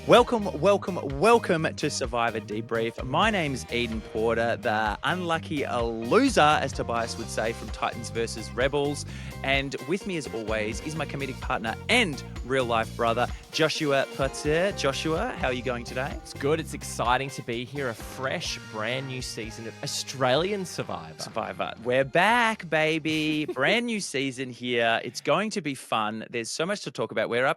Welcome to Survivor Debrief. My name's Eden Porter, the unlucky loser, as Tobias would say, from Titans versus Rebels. And with me, as always, is my comedic partner and real-life brother, Joshua Potter. Joshua, how are you going today? It's good. It's exciting to be here. A fresh, brand new season of Australian Survivor. We're back, baby. Brand new season here. It's going to be fun. There's so much to talk about. We're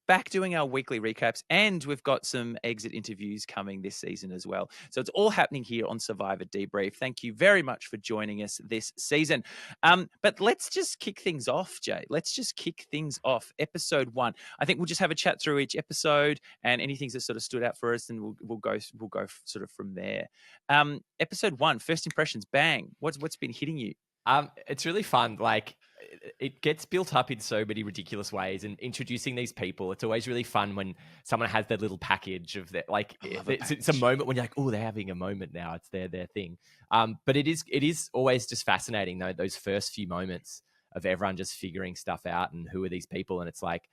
back doing our weekly recaps, and we've got some exit interviews coming this season as well. So it's all happening here on Survivor Debrief. Thank you very much for joining us this season. But let's just kick things off, Jay. Let's just kick things off. Episode 1. I think we'll just have a chat through each episode and anything that sort of stood out for us, and we'll go sort of from there. Episode 1, first impressions. Bang. What's been hitting you? It's really fun. Like, it gets built up in so many ridiculous ways, and introducing these people, it's always really fun when someone has their little package of their, like, it's a moment when you're like, oh, they're having a moment now. It's their thing. But it is always just fascinating, though, those first few moments of everyone just figuring stuff out and who are these people. And it's like,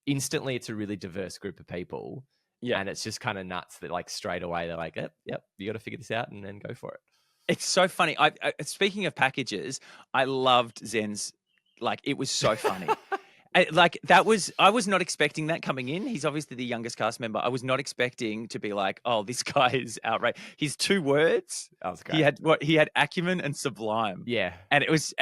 instantly, it's a really diverse group of people. Yeah. And it's just kind of nuts that, like, straight away they're like, yep, you got to figure this out and then go for it. It's so funny. I speaking of packages, I loved Zen's. Like, it was so funny. I was not expecting that coming in. He's obviously the youngest cast member. I was not expecting to be like, oh, this guy is outrageous. His 2 words. That was great. He had acumen and sublime. Yeah. Was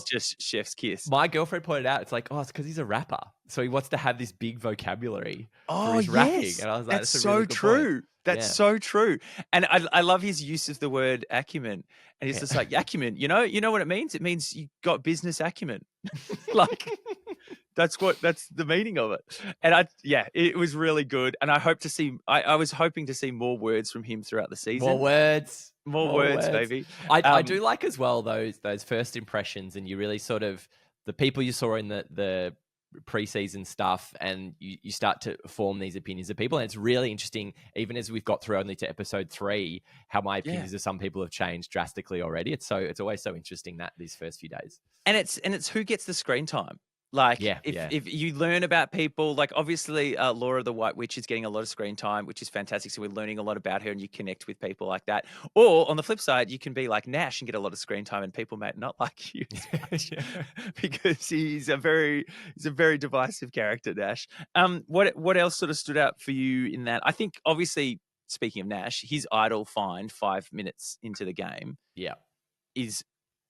just chef's kiss. My girlfriend pointed out, it's like, oh, it's because he's a rapper. So he wants to have this big vocabulary for his rapping. And I was like, that's so really true. Point. That's so true. And I love his use of the word acumen. And he's just like, acumen, you know what it means? It means you got business acumen. Like, that's the meaning of it. And it was really good. And I was hoping to see more words from him throughout the season. More words, baby. I do like as well those first impressions, and you really sort of, the people you saw in the pre-season stuff, and you start to form these opinions of people. And it's really interesting, even as we've got through only to episode 3, how my opinions of some people have changed drastically already. It's always so interesting that these first few days. And it's who gets the screen time. Like, if you learn about people, like, obviously Laura the White Witch is getting a lot of screen time, which is fantastic. So we're learning a lot about her, and you connect with people like that. Or on the flip side, you can be like Nash and get a lot of screen time, and people might not like you because he's a very divisive character, Nash. What else sort of stood out for you in that? I think, obviously, speaking of Nash, his idol find 5 minutes into the game, is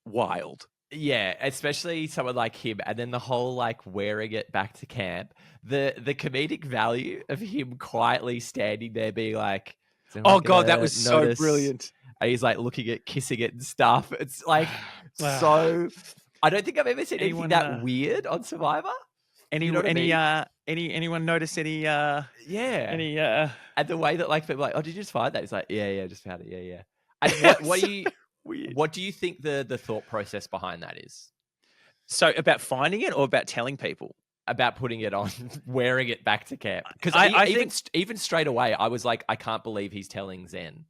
wild. Yeah, especially someone like him, and then the whole, like, wearing it back to camp. The comedic value of him quietly standing there being like, oh God, that was so brilliant. And he's like looking at kissing it and stuff. It's like, so, I don't think I've ever seen anything that weird on Survivor. Anyone notice any and the way that, like, people are like, oh, did you just find that? It's like, yeah, just found it. Yeah. And what do you weird. What do you think the thought process behind that is? So, about finding it or about telling people? About putting it on, wearing it back to camp. Because I think even straight away, I was like, I can't believe he's telling Zen.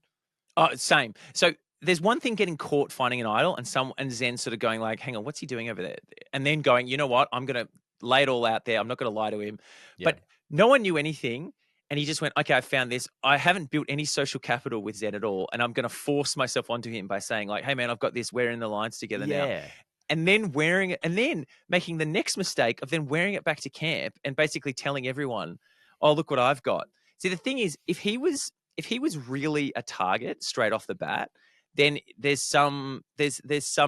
Oh, same. So there's one thing getting caught finding an idol, and Zen sort of going like, hang on, what's he doing over there? And then going, you know what? I'm going to lay it all out there. I'm not going to lie to him. Yeah. But no one knew anything. And he just went, okay, I found this. I haven't built any social capital with Zen at all. And I'm going to force myself onto him by saying, like, hey, man, I've got this. We're in the lines together now. And then wearing it, and then making the next mistake of then wearing it back to camp and basically telling everyone, oh, look what I've got. See, the thing is, if he was really a target straight off the bat, then there's some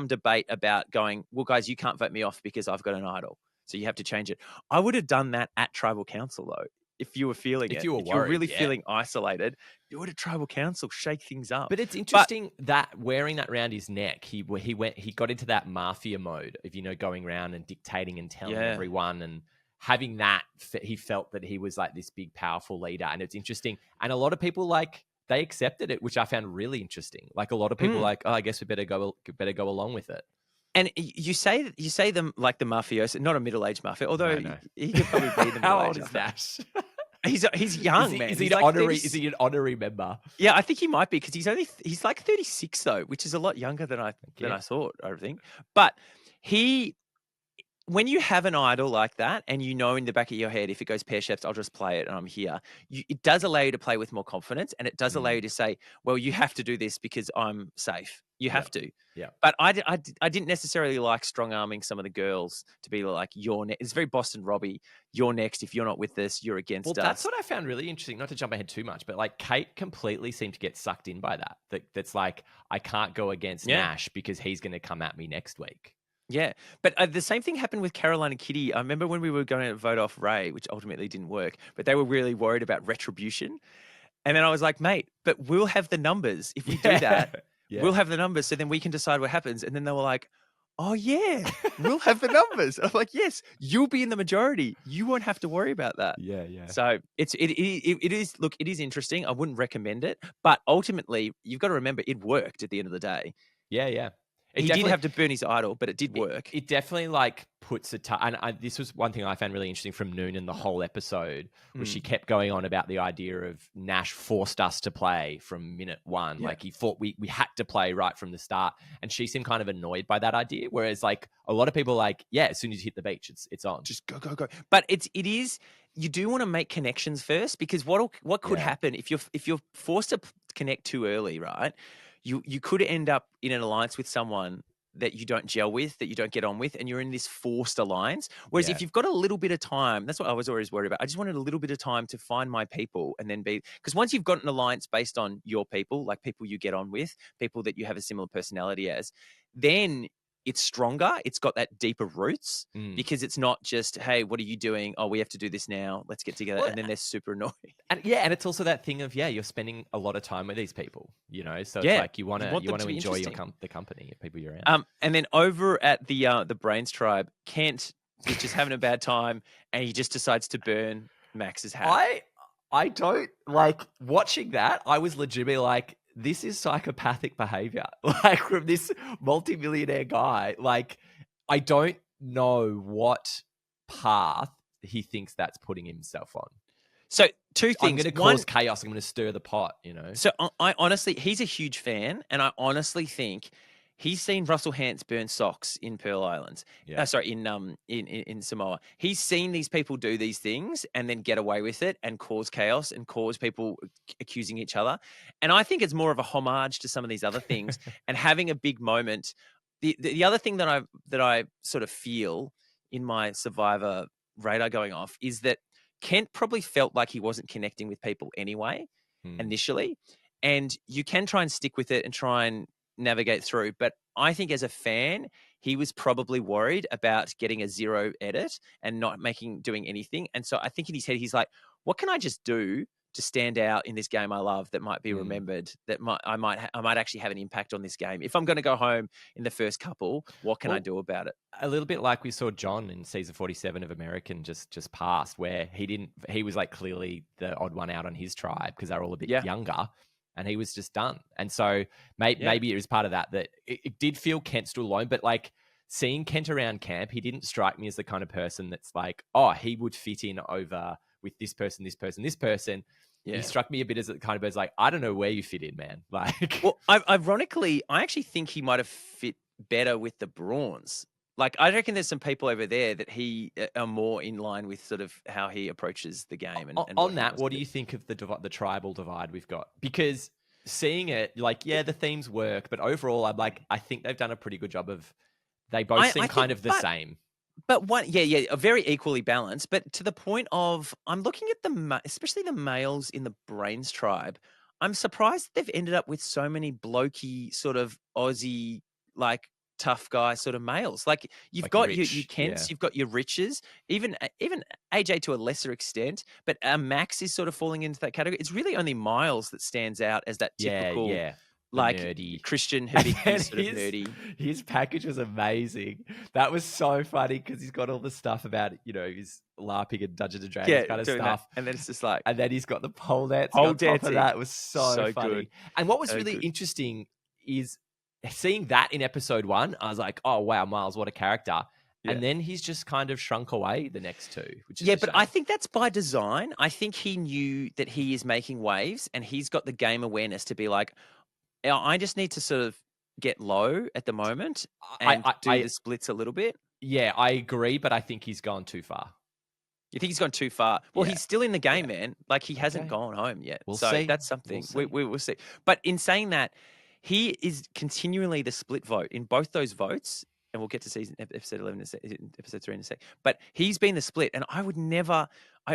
debate about going, well, guys, you can't vote me off because I've got an idol. So you have to change it. I would have done that at Tribal Council, though. If you were feeling if you were really feeling isolated, do it at Tribal Council, shake things up. But it's interesting that wearing that around his neck, he got into that mafia mode of, going around and dictating and telling everyone, and having that, he felt that he was like this big, powerful leader. And it's interesting. And a lot of people, like, they accepted it, which I found really interesting. Like, a lot of people like, oh, I guess we better go along with it. And you say them like the mafioso, not a middle-aged mafia, although he could probably be the middle-aged. How old is Nash? He's young, man. Is he an honorary member? Yeah, I think he might be, because he's like 36 though, which is a lot younger than I thought. I think, but when you have an idol like that and you know in the back of your head, if it goes pear-shaped, I'll just play it and I'm here. It does allow you to play with more confidence, and it does allow you to say, well, you have to do this because I'm safe. You Yeah. have to. Yeah. But I didn't necessarily like strong-arming some of the girls to be like, it's very Boston Robbie. You're next. If you're not with us, you're Well, against that's us. what I found really interesting. Not to jump ahead too much, but like Kate completely seemed to get sucked in by that. That's like, I can't go against Yeah. Nash because he's going to come at me next week. Yeah, but the same thing happened with Caroline and Kitty. I remember when we were going to vote off Ray, which ultimately didn't work, but they were really worried about retribution. And then I was like, mate, but we'll have the numbers. If we do that, Yeah. we'll have the numbers, so then we can decide what happens. And then they were like, oh, yeah, we'll have the numbers. I'm like, yes, you'll be in the majority. You won't have to worry about that. Yeah, yeah. So it is, look, it is interesting. I wouldn't recommend it. But ultimately, you've got to remember it worked at the end of the day. Yeah, yeah. He did have to burn his idol, but it did work. It definitely like puts and this was one thing I found really interesting from Noonan the whole episode, was she kept going on about the idea of Nash forced us to play from minute one. Yeah. Like he thought we had to play right from the start, and she seemed kind of annoyed by that idea. Whereas like a lot of people are like, yeah, as soon as you hit the beach, it's on. Just go, go, go. But it is, you do want to make connections first, because what could happen if you're forced to connect too early, right? You could end up in an alliance with someone that you don't gel with, that you don't get on with, and you're in this forced alliance. Whereas if you've got a little bit of time, that's what I was always worried about. I just wanted a little bit of time to find my people and then because once you've got an alliance based on your people, like people you get on with, people that you have a similar personality as, then it's stronger. It's got that deeper roots, because it's not just, hey, what are you doing? Oh, we have to do this now. Let's get together. Well, and then they're super annoying. And it's also that thing of, you're spending a lot of time with these people, so it's like you want to enjoy the company of people you're around. And then over at the Brains tribe, Kent is just having a bad time, and he just decides to burn Max's hat. I don't like watching that. I was legitimately like, this is psychopathic behavior, like from this multimillionaire guy. Like, I don't know what path he thinks that's putting himself on. So two things. I'm going to cause chaos. I'm going to stir the pot, So I honestly, he's a huge fan, and I honestly think he's seen Russell Hantz burn socks in Pearl Islands. Yeah. In Samoa. He's seen these people do these things and then get away with it and cause chaos and cause people accusing each other. And I think it's more of a homage to some of these other things and having a big moment. The other thing that I sort of feel in my Survivor radar going off is that Kent probably felt like he wasn't connecting with people anyway, initially. And you can try and stick with it and try and navigate through. But I think as a fan, he was probably worried about getting a 0 edit and not doing anything. And so I think in his head, he's like, what can I just do to stand out in this game I love that might be remembered, that I might actually have an impact on this game? If I'm going to go home in the first couple, what can I do about it? A little bit like we saw John in season 47 of American just passed, where he was like clearly the odd one out on his tribe because they're all a bit younger, and he was just done. And so maybe it was part of that it did feel Kent stood alone, but like seeing Kent around camp, he didn't strike me as the kind of person that's like, oh, he would fit in over with this person, this person, this person. Yeah. He struck me a bit as the kind of person like, I don't know where you fit in, man. Like, well, ironically, I actually think he might have fit better with the Brawns. Like, I reckon there's some people over there that he are more in line with sort of how he approaches the game. And on that, what do you think of the tribal divide we've got? Because seeing it, like, the themes work, but overall, I think they've done a pretty good job of. They both seem kind of the same. But very equally balanced. But to the point of, I'm looking at especially the males in the Brains tribe. I'm surprised they've ended up with so many blokey sort of Aussie, like, tough guy sort of males. Like, you've got your Kents, you've got your Riches, even AJ to a lesser extent, but Max is sort of falling into that category. It's really only Miles that stands out as that typical like nerdy Christian Hibiki sort of nerdy. His package was amazing. That was so funny because he's got all the stuff about, his LARPing and Dungeons and Dragons kind of stuff. That. And then it's just like, and then he's got the pole dance. Pole dancing. That was so funny. Good. And what was really interesting is seeing that in episode 1. I was like, oh wow, Miles, what a character. Yeah. And then he's just kind of shrunk away the next 2, which is but I think that's by design. I think he knew that he is making waves, and he's got the game awareness to be like, I just need to sort of get low at the moment and do the splits a little bit. Yeah, I agree, but I think he's gone too far. You think he's gone too far? Well, Yeah. he's still in the game, Yeah. man. Like, he hasn't Okay. gone home yet. We'll So see. that's We'll something. see. We will see. But in saying that, he is continually the split vote in both those votes. And we'll get to episode 11, episode 3 in a sec. But he's been the split. And I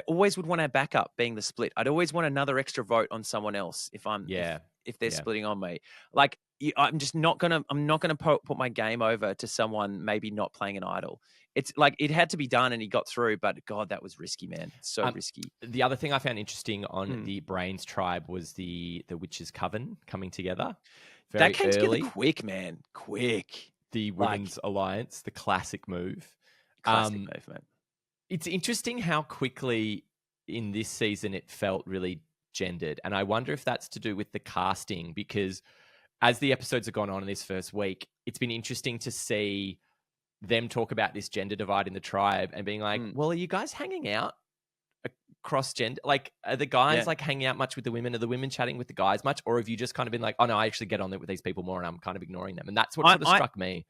always would want our backup being the split. I'd always want another extra vote on someone else if they're splitting on me. Like, I'm not gonna put my game over to someone maybe not playing an idol. It's like, it had to be done and he got through, but God, that was risky, man. So risky. The other thing I found interesting on the Brains tribe was the Witches' Coven coming together. That came together quick, man. Quick. The Women's Alliance, the classic move. Classic move, man. It's interesting how quickly in this season it felt really gendered. And I wonder if that's to do with the casting, because as the episodes have gone on in this first week, it's been interesting to see them talk about this gender divide in the tribe and being like, well, are you guys hanging out across gender? Like, are the guys like hanging out much with the women? Are the women chatting with the guys much? Or have you just kind of been like, oh no, I actually get on it with these people more and I'm kind of ignoring them? And that's what sort of struck me.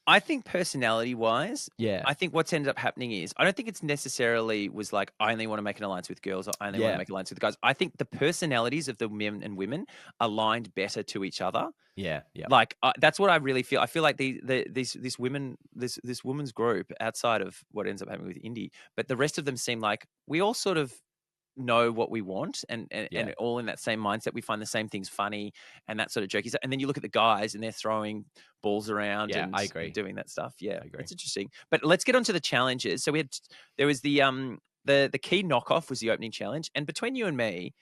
I think personality-wise, yeah, I think what's ended up happening is, I don't think it's necessarily was like, I only want to make an alliance with girls or I only want to make an alliance with guys. I think the personalities of the men and women aligned better to each other. Yeah, yeah. Like, that's what I really feel. I feel like this women's group, outside of what ends up happening with Indy, but the rest of them seem like we all sort of know what we want and all in that same mindset. We find the same things funny and that sort of jokey stuff. And then you look at the guys and they're throwing balls around and I agree. doing that stuff. Yeah, I agree. it's interesting. But let's get on to the challenges. So there was the key knockoff was the opening challenge. And between you and me,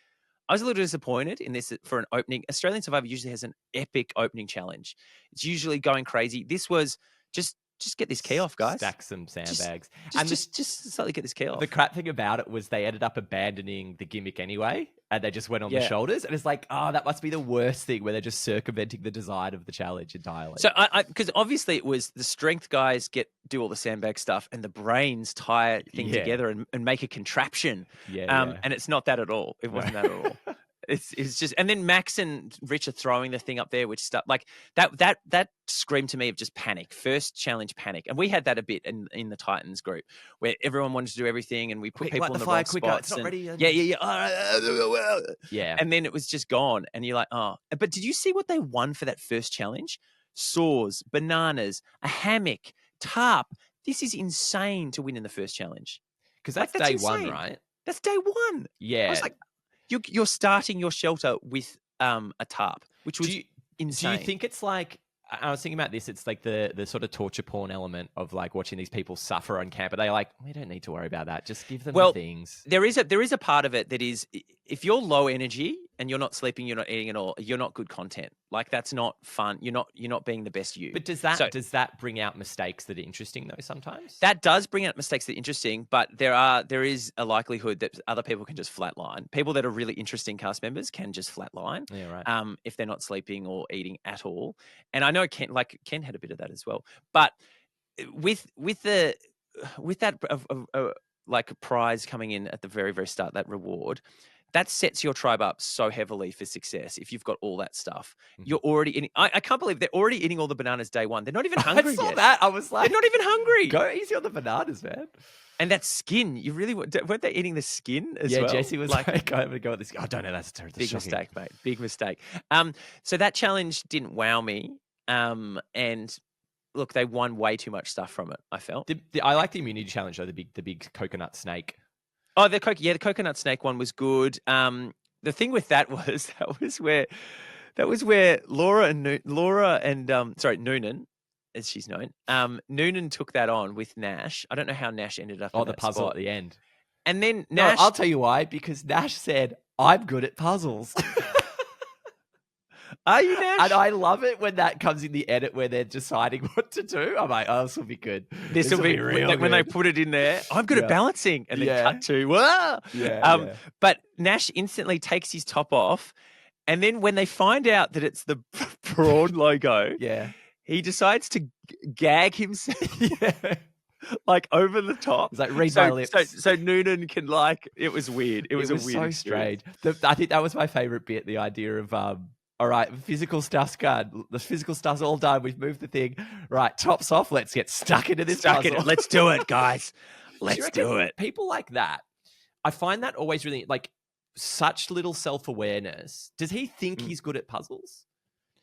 I was a little disappointed in this for an opening. Australian Survivor usually has an epic opening challenge. It's usually going crazy. This was just get this key off, guys. Stack some sandbags. Just slightly get this key off. The crap thing about it was they ended up abandoning the gimmick anyway, and they just went on the shoulders. And it's like, that must be the worst thing, where they're just circumventing the design of the challenge entirely. So because obviously it was the strength guys do all the sandbag stuff, and the brains tie a thing together and make a contraption. And it's not that at all. It wasn't that at all. It's just, and then Max and Rich are throwing the thing up there, which stuff like that screamed to me of just panic. First challenge, panic, and we had that a bit in the Titans group where everyone wanted to do everything, and we put people in the wrong spots. It's not ready. Yeah. And then it was just gone, and you're like, oh. But did you see what they won for that first challenge? Saws, bananas, a hammock, tarp. This is insane to win in the first challenge, because that's day insane. 1, right? That's day 1. Yeah. I was like, you're starting your shelter with a tarp, which was insane. Do you think it's like, I was thinking about this, it's like the sort of torture porn element of like watching these people suffer on camp, but they're like, we don't need to worry about that. Just give them the things. There is a part of it that is, if you're low energy and you're not sleeping, you're not eating at all, you're not good content. Like, that's not fun. You're not being the best you. But does that bring out mistakes that are interesting though sometimes? That does bring out mistakes that are interesting, but there is a likelihood that other people can just flatline. People that are really interesting cast members can just flatline. Yeah, right. If they're not sleeping or eating at all. And I know Ken had a bit of that as well. But with that like a prize coming in at the very, very start, that reward, that sets your tribe up so heavily for success. If you've got all that stuff, you're already eating. I can't believe they're already eating all the bananas day 1. They're not even hungry yet. I saw that. I was like, they're not even hungry. Go easy on the bananas, man. And that skin, you really weren't they eating the skin as well? Yeah, Jesse was like, go at this. Oh, don't know. That's terrible. Big mistake, mate. Big mistake. So that challenge didn't wow me. And look, they won way too much stuff from it, I felt. I like the immunity challenge though. The big coconut snake. Oh, the coconut snake one was good. The thing with that was where Laura and Noonan, as she's known, Noonan took that on with Nash. I don't know how Nash ended up. Oh, the puzzle spot at the end. And then Nash. No, I'll tell you why. Because Nash said, "I'm good at puzzles." Are you, Nash? And I love it when that comes in the edit where they're deciding what to do. I'm like, this will be good. This will be real good. When they put it in there, I'm good at balancing. And then cut to, whoa. But Nash instantly takes his top off. And then when they find out that it's the Brawn logo, he decides to gag himself. Like over the top. It's like, read my lips. So Noonan can it was weird. It was a weird so strange. I think that was my favorite bit. The idea of All right, physical stuff's done. The physical stuff's all done. We've moved the thing. Right, tops off. Let's get stuck into this puzzle. Let's do it, guys. Let's do it. People like that, I find that always really, like, such little self-awareness. Does he think he's good at puzzles?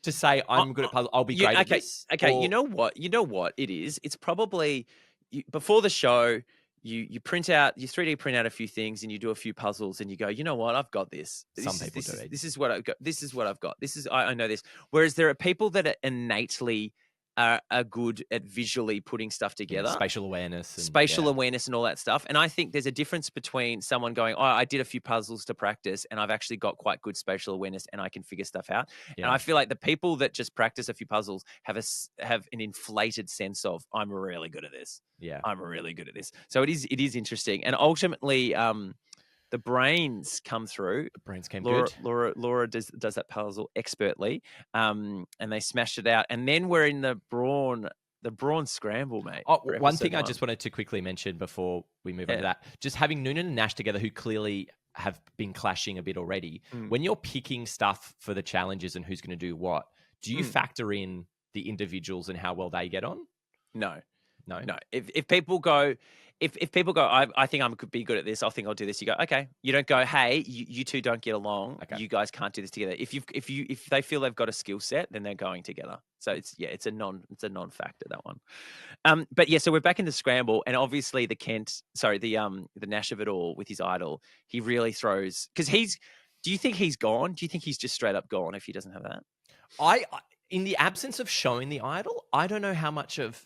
To say, I'm good at puzzles, I'll be great at this? Okay, or... You know what it is? It's probably, before the show, you print out, you 3D print out a few things and you do a few puzzles and you go, you know what, I've got this. This is what I've got. This is what I've got. I know this. Whereas there are people that are innately are good at visually putting stuff together. Spatial awareness. And all that stuff. And I think there's a difference between someone going, oh, I did a few puzzles to practice and I've actually got quite good spatial awareness and I can figure stuff out. Yeah. And I feel like the people that just practice a few puzzles have an inflated sense of, I'm really good at this. Yeah. I'm really good at this. So it is interesting. And ultimately, the brains come through. The brains came good. Laura does that puzzle expertly, and they smashed it out. And then we're in the Brawn scramble, mate. Oh, one thing I just wanted to quickly mention before we move on to that, just having Noonan and Nash together, who clearly have been clashing a bit already. When you're picking stuff for the challenges and who's going to do what, do you factor in the individuals and how well they get on? No. If people go, I think I could be good at this. I think I'll do this. You go, okay. You don't go, hey, you two don't get along. Okay. You guys can't do this together. If they feel they've got a skill set, then they're going together. So it's a non-factor, that one. But yeah, so we're back in the scramble, and obviously the Nash of it all with his idol, he really throws, because do you think he's gone? Do you think he's just straight up gone if he doesn't have that? In the absence of showing the idol, I don't know how much of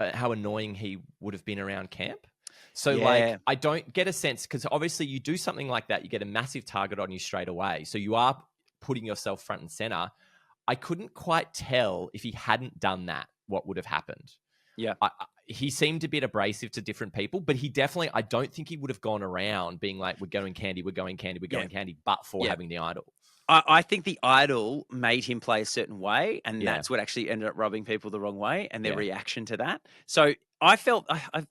how annoying he would have been around camp. So like, I don't get a sense, because obviously you do something like that, you get a massive target on you straight away. So you are putting yourself front and center. I couldn't quite tell if he hadn't done that, what would have happened. Yeah. He seemed a bit abrasive to different people, but he definitely, I don't think he would have gone around being like, we're going candy, but for having the idol. I think the idol made him play a certain way, and that's what actually ended up rubbing people the wrong way, and their reaction to that. So I felt,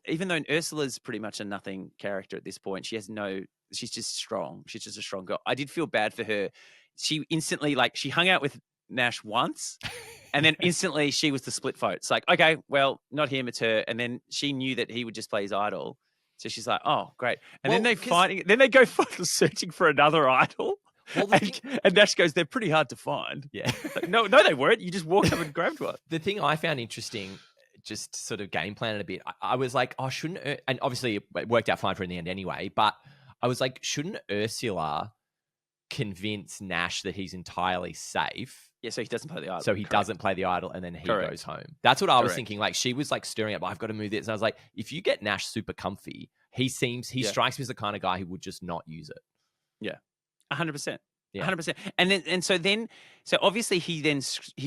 even though Ursula's pretty much a nothing character at this point, she's just strong. She's just a strong girl. I did feel bad for her. She instantly, she hung out with Nash once, and then instantly she was the split vote. It's like, okay, well, not him, it's her. And then she knew that he would just play his idol. So she's like, oh, great. And then they go searching for another idol. Well, and Nash goes, they're pretty hard to find. Yeah. Like, no, they weren't. You just walked up and grabbed one. The thing I found interesting, just sort of game planning a bit, I was like, oh, and obviously it worked out fine for her in the end anyway, but I was like, shouldn't Ursula convince Nash that he's entirely safe? Yeah, so he doesn't play the idol. So he doesn't play the idol, and then he goes home. That's what I was thinking. Like, she was like stirring up, I've got to move this. And I was like, if you get Nash super comfy, he strikes me as the kind of guy who would just not use it. Yeah. 100%. Yeah. 100%. So obviously he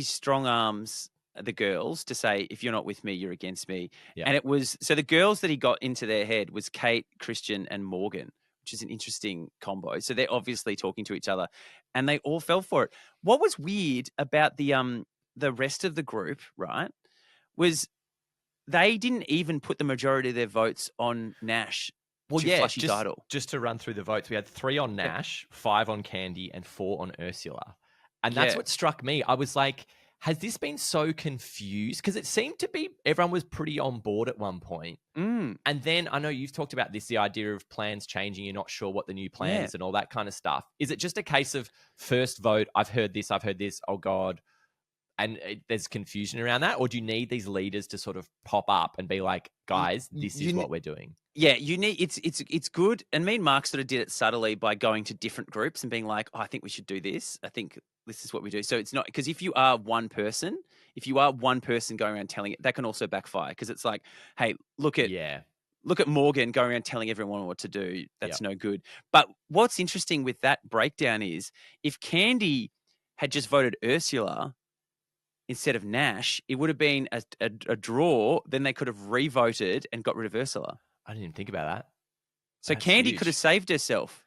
strong arms the girls to say, if you're not with me, you're against me. Yeah. And it was, so the girls that he got into their head was Kate, Christian, and Morgan, which is an interesting combo. So they're obviously talking to each other, and they all fell for it. What was weird about the rest of the group, right, was they didn't even put the majority of their votes on Nash. Well, just to run through the votes, we had 3 on Nash, 5 on Candy, and 4 on Ursula. And that's what struck me. I was like, has this been so confused? Because it seemed to be everyone was pretty on board at one point. And then I know you've talked about this, the idea of plans changing. You're not sure what the new plan is and all that kind of stuff. Is it just a case of first vote, I've heard this, oh God, and there's confusion around that? Or do you need these leaders to sort of pop up and be like, guys, this is what we're doing? Yeah, you need it's good. And me and Mark sort of did it subtly by going to different groups and being like, oh, I think we should do this. I think this is what we do. So it's not, because if you are one person going around telling it, that can also backfire, because it's like, hey, look at Morgan going around telling everyone what to do. That's no good. But what's interesting with that breakdown is, if Candy had just voted Ursula instead of Nash, it would have been a draw. Then they could have re-voted and got rid of Ursula. I didn't even think about that. So Candy could have saved herself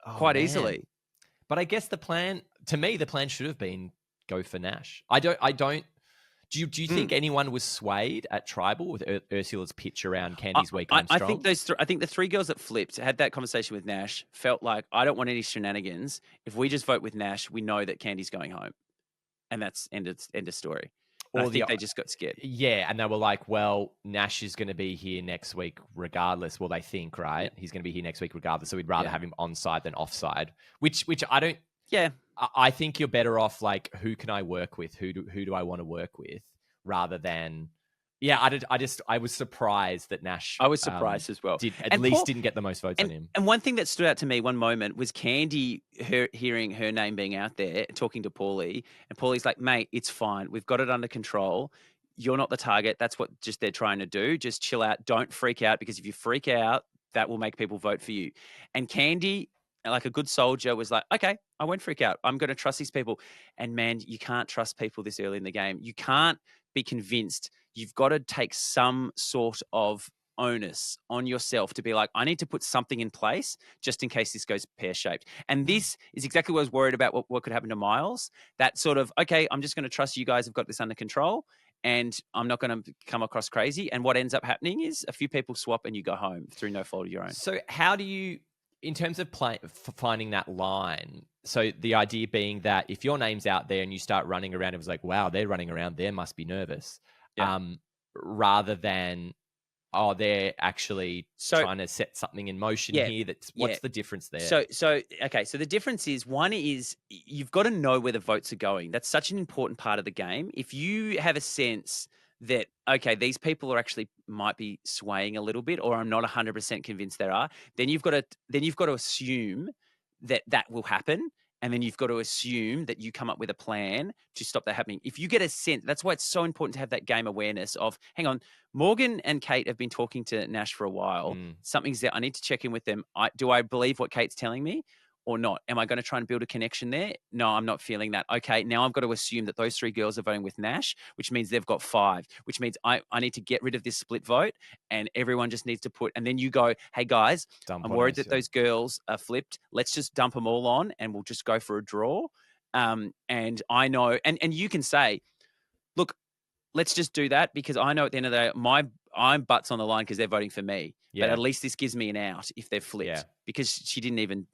quite easily. But I guess the plan should have been go for Nash. Do you think anyone was swayed at Tribal with Ursula's pitch around Candy's weak home strong? I think the 3 girls that flipped had that conversation with Nash, felt like, I don't want any shenanigans. If we just vote with Nash, we know that Candy's going home. and that's end of story. Or I think they just got scared. Yeah, and they were like, well, Nash is going to be here next week regardless. Well, they think, right? He's going to be here next week regardless. So we'd rather have him onside than offside, which I don't. Yeah. I think you're better off like, who can I work with? Who do I want to work with? Rather than, I was surprised that Nash. I was surprised as well. Didn't get the most votes on him. And one thing that stood out to me one moment was Candy hearing her name being out there, talking to Paulie, and Paulie's like, mate, it's fine. We've got it under control. You're not the target. That's what just they're trying to do. Just chill out. Don't freak out, because if you freak out, that will make people vote for you. And Candy, like a good soldier, was like, okay, I won't freak out. I'm going to trust these people. And man, you can't trust people this early in the game. You can't be convinced. You've got to take some sort of onus on yourself to be like, I need to put something in place just in case this goes pear-shaped. And this is exactly what I was worried about, what could happen to Miles. That sort of, okay, I'm just going to trust you guys have got this under control, and I'm not going to come across crazy. And what ends up happening is a few people swap and you go home through no fault of your own. So how do you, in terms of finding that line, so the idea being that if your name's out there and you start running around, it was like, wow, they're running around, they must be nervous. Yeah. Rather than, oh, they're actually trying to set something in motion here. What's the difference there? So the difference is, one is you've got to know where the votes are going. That's such an important part of the game. If you have a sense that, okay, these people are actually might be swaying a little bit, or I'm not 100% convinced there are, then you've got to assume that will happen. And then you've got to assume that you come up with a plan to stop that happening. If you get a sense, that's why it's so important to have that game awareness of, hang on, Morgan and Kate have been talking to Nash for a while. Something's there. I need to check in with them. Do I believe what Kate's telling me or not? Am I going to try and build a connection there? No, I'm not feeling that. Okay, now I've got to assume that those 3 girls are voting with Nash, which means they've got 5, which means I need to get rid of this split vote, and everyone just needs to put, and then you go, hey guys, I'm worried that those girls are flipped. Let's just dump them all on and we'll just go for a draw. And I know, and you can say, look, let's just do that, because I know at the end of the day, I'm butts on the line because they're voting for me. Yeah. But at least this gives me an out if they're flipped, because she couldn't even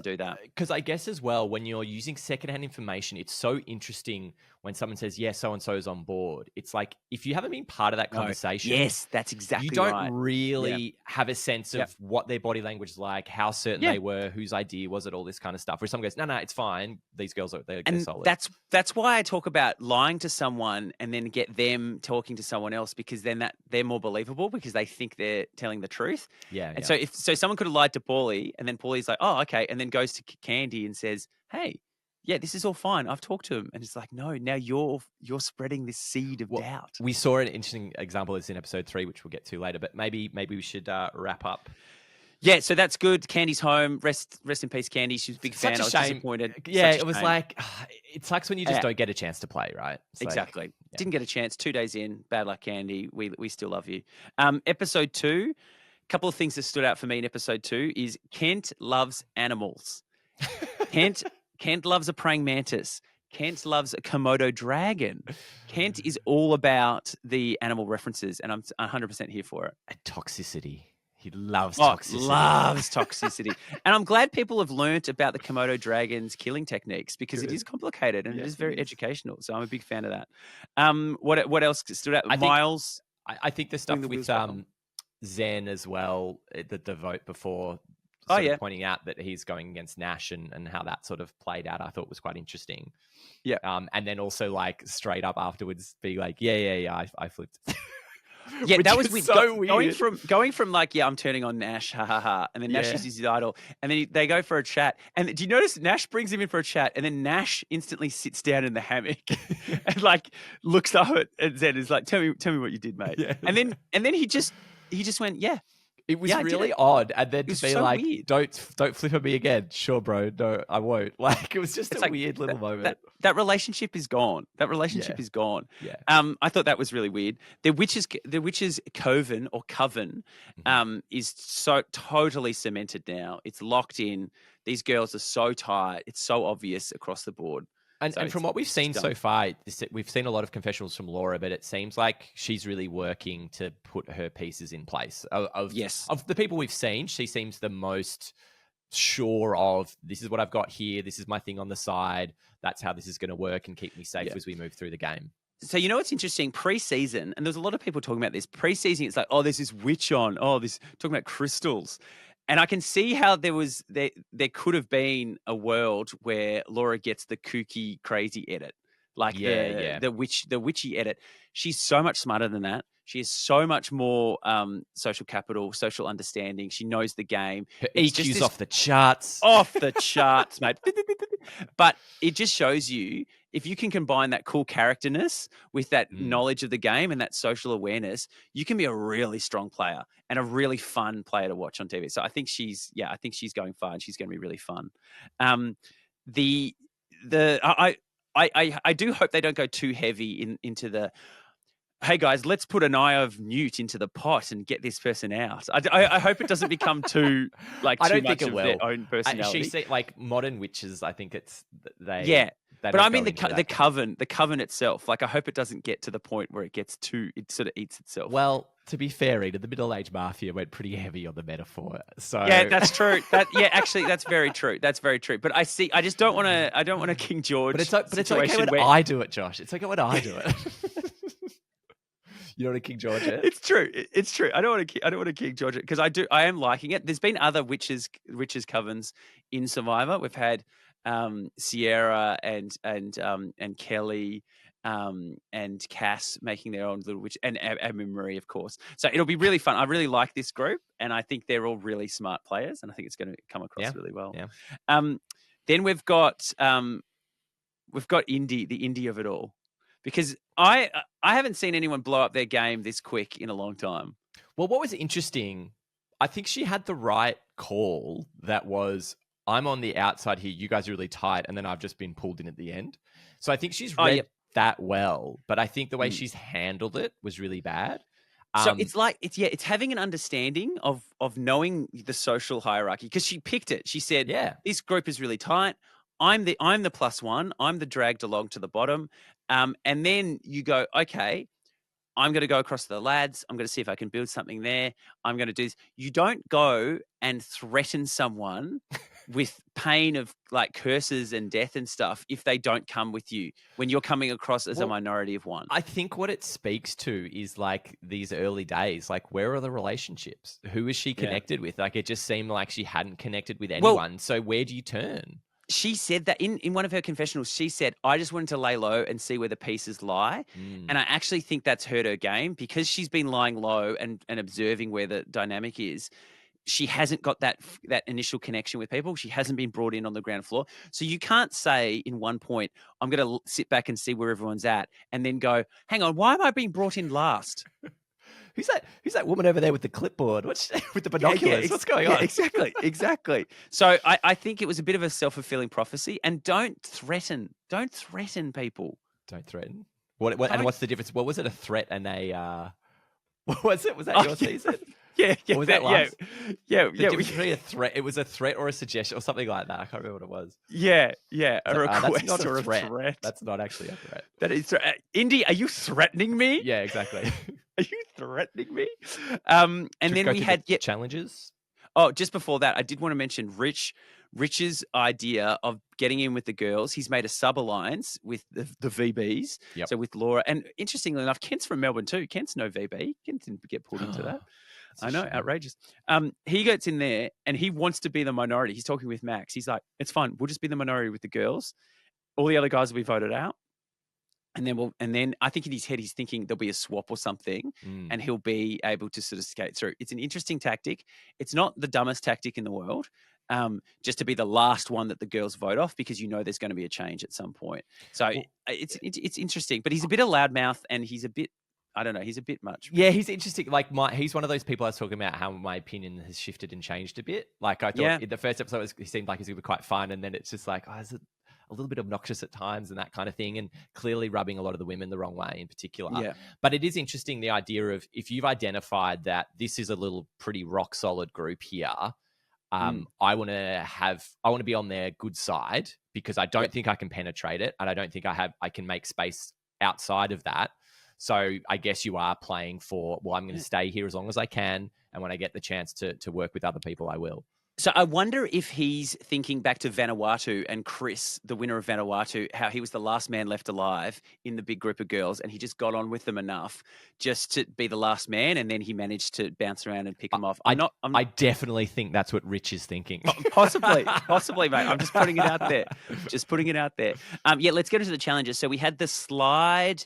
do that. Because I guess as well, when you're using secondhand information, it's so interesting when someone says, yeah, so-and-so is on board. It's like, if you haven't been part of that conversation. Yes, that's exactly right. You right. don't really have a sense of what their body language is like, how certain they were, whose idea was it, all this kind of stuff. Where someone goes, no, it's fine. These girls they're solid. That's why I talk about lying to someone and then get them talking to someone else, because then they're more believable because they think they're telling the truth. Yeah. And so someone could have lied to Paulie, and then Paulie's like, oh, okay, and then goes to Candy and says, hey, yeah, this is all fine. I've talked to him. And it's like, no, now you're spreading this seed of doubt. We saw an interesting example of this in episode 3, which we'll get to later, but maybe we should wrap up. Yeah, so that's good. Candy's home. Rest in peace, Candy. She was a big fan. I was disappointed. Yeah, it was like, it sucks when you just don't get a chance to play, right? It's exactly. Didn't get a chance. 2 days in. Bad luck, Candy. We still love you. Episode 2, a couple of things that stood out for me in episode 2 is Kent loves animals. Kent loves a praying mantis. Kent loves a Komodo dragon. Kent is all about the animal references, and I'm 100% here for it. And toxicity. He loves toxicity. Loves toxicity. And I'm glad people have learnt about the Komodo dragon's killing techniques, because it is complicated and it is very educational. So I'm a big fan of that. What else stood out? Miles? I think the stuff with Zen as well, the vote before, pointing out that he's going against Nash and how that sort of played out, I thought was quite interesting. Yeah. And then also like straight up afterwards being like, I flipped. Yeah, that was weird. So weird. Going from like, I'm turning on Nash, ha ha ha, and then Nash is his idol, and then they go for a chat. And do you notice Nash brings him in for a chat, and then Nash instantly sits down in the hammock and like looks up at Zen and is like, tell me what you did, mate. Yeah. And then he just went, yeah. It was really odd, and then to be so like, weird. Don't flip at me again. Sure, bro. No, I won't. Like, it was just a weird little moment. That relationship is gone. Is gone. Yeah. I thought that was really weird. The witches coven or coven, is so totally cemented now. It's locked in. These girls are so tight. It's so obvious across the board. And from what we've seen so far, we've seen a lot of confessionals from Laura, but it seems like she's really working to put her pieces in place. Of the people we've seen, she seems the most sure of this is what I've got here. This is my thing on the side. That's how this is going to work and keep me safe as we move through the game. So you know what's interesting? Pre-season, and there's a lot of people talking about this. Pre-season, it's like, oh, there's this witch on. Oh, this talking about crystals, and I can see how there could have been a world where Laura gets the kooky, crazy edit, like the witchy edit. She's so much smarter than that. She has so much more social capital, social understanding. She knows the game. Her EQ's off the charts. Off the charts, mate. But it just shows you, if you can combine that cool characterness with that knowledge of the game and that social awareness, you can be a really strong player and a really fun player to watch on TV. So I think she's going far, and she's going to be really fun. I do hope they don't go too heavy into the, hey guys, let's put an eye of Newt into the pot and get this person out. I hope it doesn't become too I too don't much think it of will. their own personality. She said, like, modern witches, I think it's they. Yeah, they but don't I mean go into the coven itself. Like, I hope it doesn't get to the point where it sort of eats itself. Well, to be fair, Eden, the middle-aged mafia went pretty heavy on the metaphor. So yeah, that's true. Actually, that's very true. That's very true. But I just don't want to. I don't want a King George. But it's okay when I do it, Josh. It's okay when I do it. You don't want to King George it? It's true. It's true. I don't want to King George it, because I am liking it. There's been other witches covens in Survivor. We've had Sierra and Kelly and Cass making their own little witch, and Marie, of course. So it'll be really fun. I really like this group, and I think they're all really smart players, and I think it's going to come across really well. Yeah. Then we've got Indy, the Indy of it all. Because I haven't seen anyone blow up their game this quick in a long time. Well, what was interesting, I think she had the right call. That was, I'm on the outside here, you guys are really tight, and then I've just been pulled in at the end. So I think she's read that well, but I think the way she's handled it was really bad. So it's having an understanding of knowing the social hierarchy, because she picked it. She said, this group is really tight. I'm the +1. I'm the dragged along to the bottom. And then you go, okay, I'm going to go across to the lads. I'm going to see if I can build something there. I'm going to do this. You don't go and threaten someone with pain of like curses and death and stuff if they don't come with you when you're coming across as a minority of one. I think what it speaks to is like these early days, like where are the relationships? Who is she connected with? Like it just seemed like she hadn't connected with anyone. So where do you turn? She said that in one of her confessionals, she said, I just wanted to lay low and see where the pieces lie. And I actually think that's hurt her game, because she's been lying low and observing where the dynamic is. She hasn't got that initial connection with people. She hasn't been brought in on the ground floor. So you can't say in one point, I'm going to sit back and see where everyone's at, and then go, hang on, why am I being brought in last? Who's that woman over there with the clipboard? With the binoculars? What's going on? Exactly. So I think it was a bit of a self-fulfilling prophecy. And don't threaten people. Don't threaten. And what's the difference? What was it? A threat and a what was it? Was that your season? Yeah. Or was that last? Yeah. The difference between a threat, it was a threat or a suggestion or something like that. I can't remember what it was. Yeah. A request that's not or a threat. A threat. That's not actually a threat. That is Indy, are you threatening me? Yeah, exactly. Are you threatening me? And then we had challenges. Oh, just before that, I did want to mention Rich's idea of getting in with the girls. He's made a sub-alliance with the VBs, so with Laura. And interestingly enough, Kent's from Melbourne too. Kent's no VB. Kent didn't get pulled into that. I know, outrageous. He gets in there and he wants to be the minority. He's talking with Max. He's like, it's fine. We'll just be the minority with the girls. All the other guys will be voted out. And then I think in his head, he's thinking there'll be a swap or something and he'll be able to sort of skate through. It's an interesting tactic. It's not the dumbest tactic in the world, just to be the last one that the girls vote off, because you know there's going to be a change at some point. So it's interesting, but he's a bit of loudmouth and he's a bit, I don't know, he's a bit much. Yeah, he's interesting. Like he's one of those people I was talking about how my opinion has shifted and changed a bit. Like I thought in the first episode, he seemed like he's going to be quite fun. And then it's just like, is it a little bit obnoxious at times and that kind of thing, and clearly rubbing a lot of the women the wrong way in particular. Yeah. But it is interesting, the idea of if you've identified that this is a little pretty rock solid group here, I want to be on their good side, because I don't think I can penetrate it, and I don't think I can make space outside of that. So I guess you are playing for, well, I'm going to stay here as long as I can, and when I get the chance to work with other people, I will. So I wonder if he's thinking back to Vanuatu and Chris, the winner of Vanuatu, how he was the last man left alive in the big group of girls, and he just got on with them enough just to be the last man, and then he managed to bounce around and pick them off. I definitely think that's what Rich is thinking. Possibly, mate. I'm just putting it out there. Just putting it out there. Yeah, let's get into the challenges. So we had the slide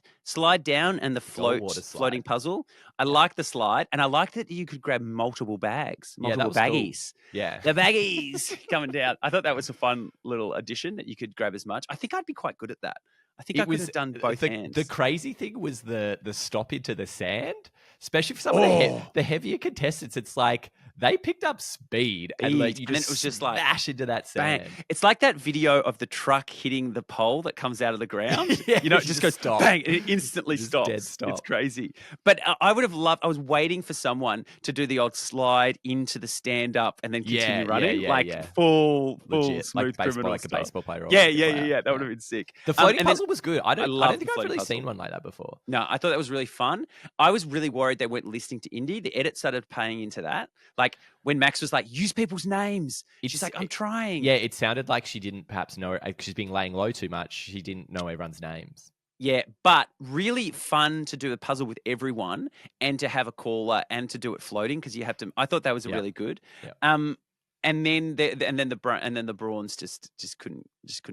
down and the floating puzzle. I like the slide, and I like that you could grab multiple bags, multiple baggies. Cool. Yeah, the baggies coming down. I thought that was a fun little addition that you could grab as much. I think I'd be quite good at that. I think I could have done both hands. The crazy thing was the stop into the sand, especially for some of the heavier contestants. It's like they picked up speed and like you just, it was just smash into that sand. Bang. It's like that video of the truck hitting the pole that comes out of the ground. Yeah, you know, it just goes stop. Bang, and it instantly stops. Dead stop. It's crazy. But I would have loved. I was waiting for someone to do the old slide into the stand up and then continue running, full smooth criminal like a baseball player. Yeah. That would have been sick. The floating puzzle was good. I don't think I've really seen one like that before. No, I thought that was really fun. I was really worried they weren't listening to Indy. The edit started paying into that. Like when Max was like, use people's names. She's like, I'm trying. Yeah, it sounded like she didn't perhaps know, because she's been laying low too much. She didn't know everyone's names. Yeah, but really fun to do a puzzle with everyone and to have a caller and to do it floating because you have to. I thought that was really good. Yep. And then the Brawns just couldn't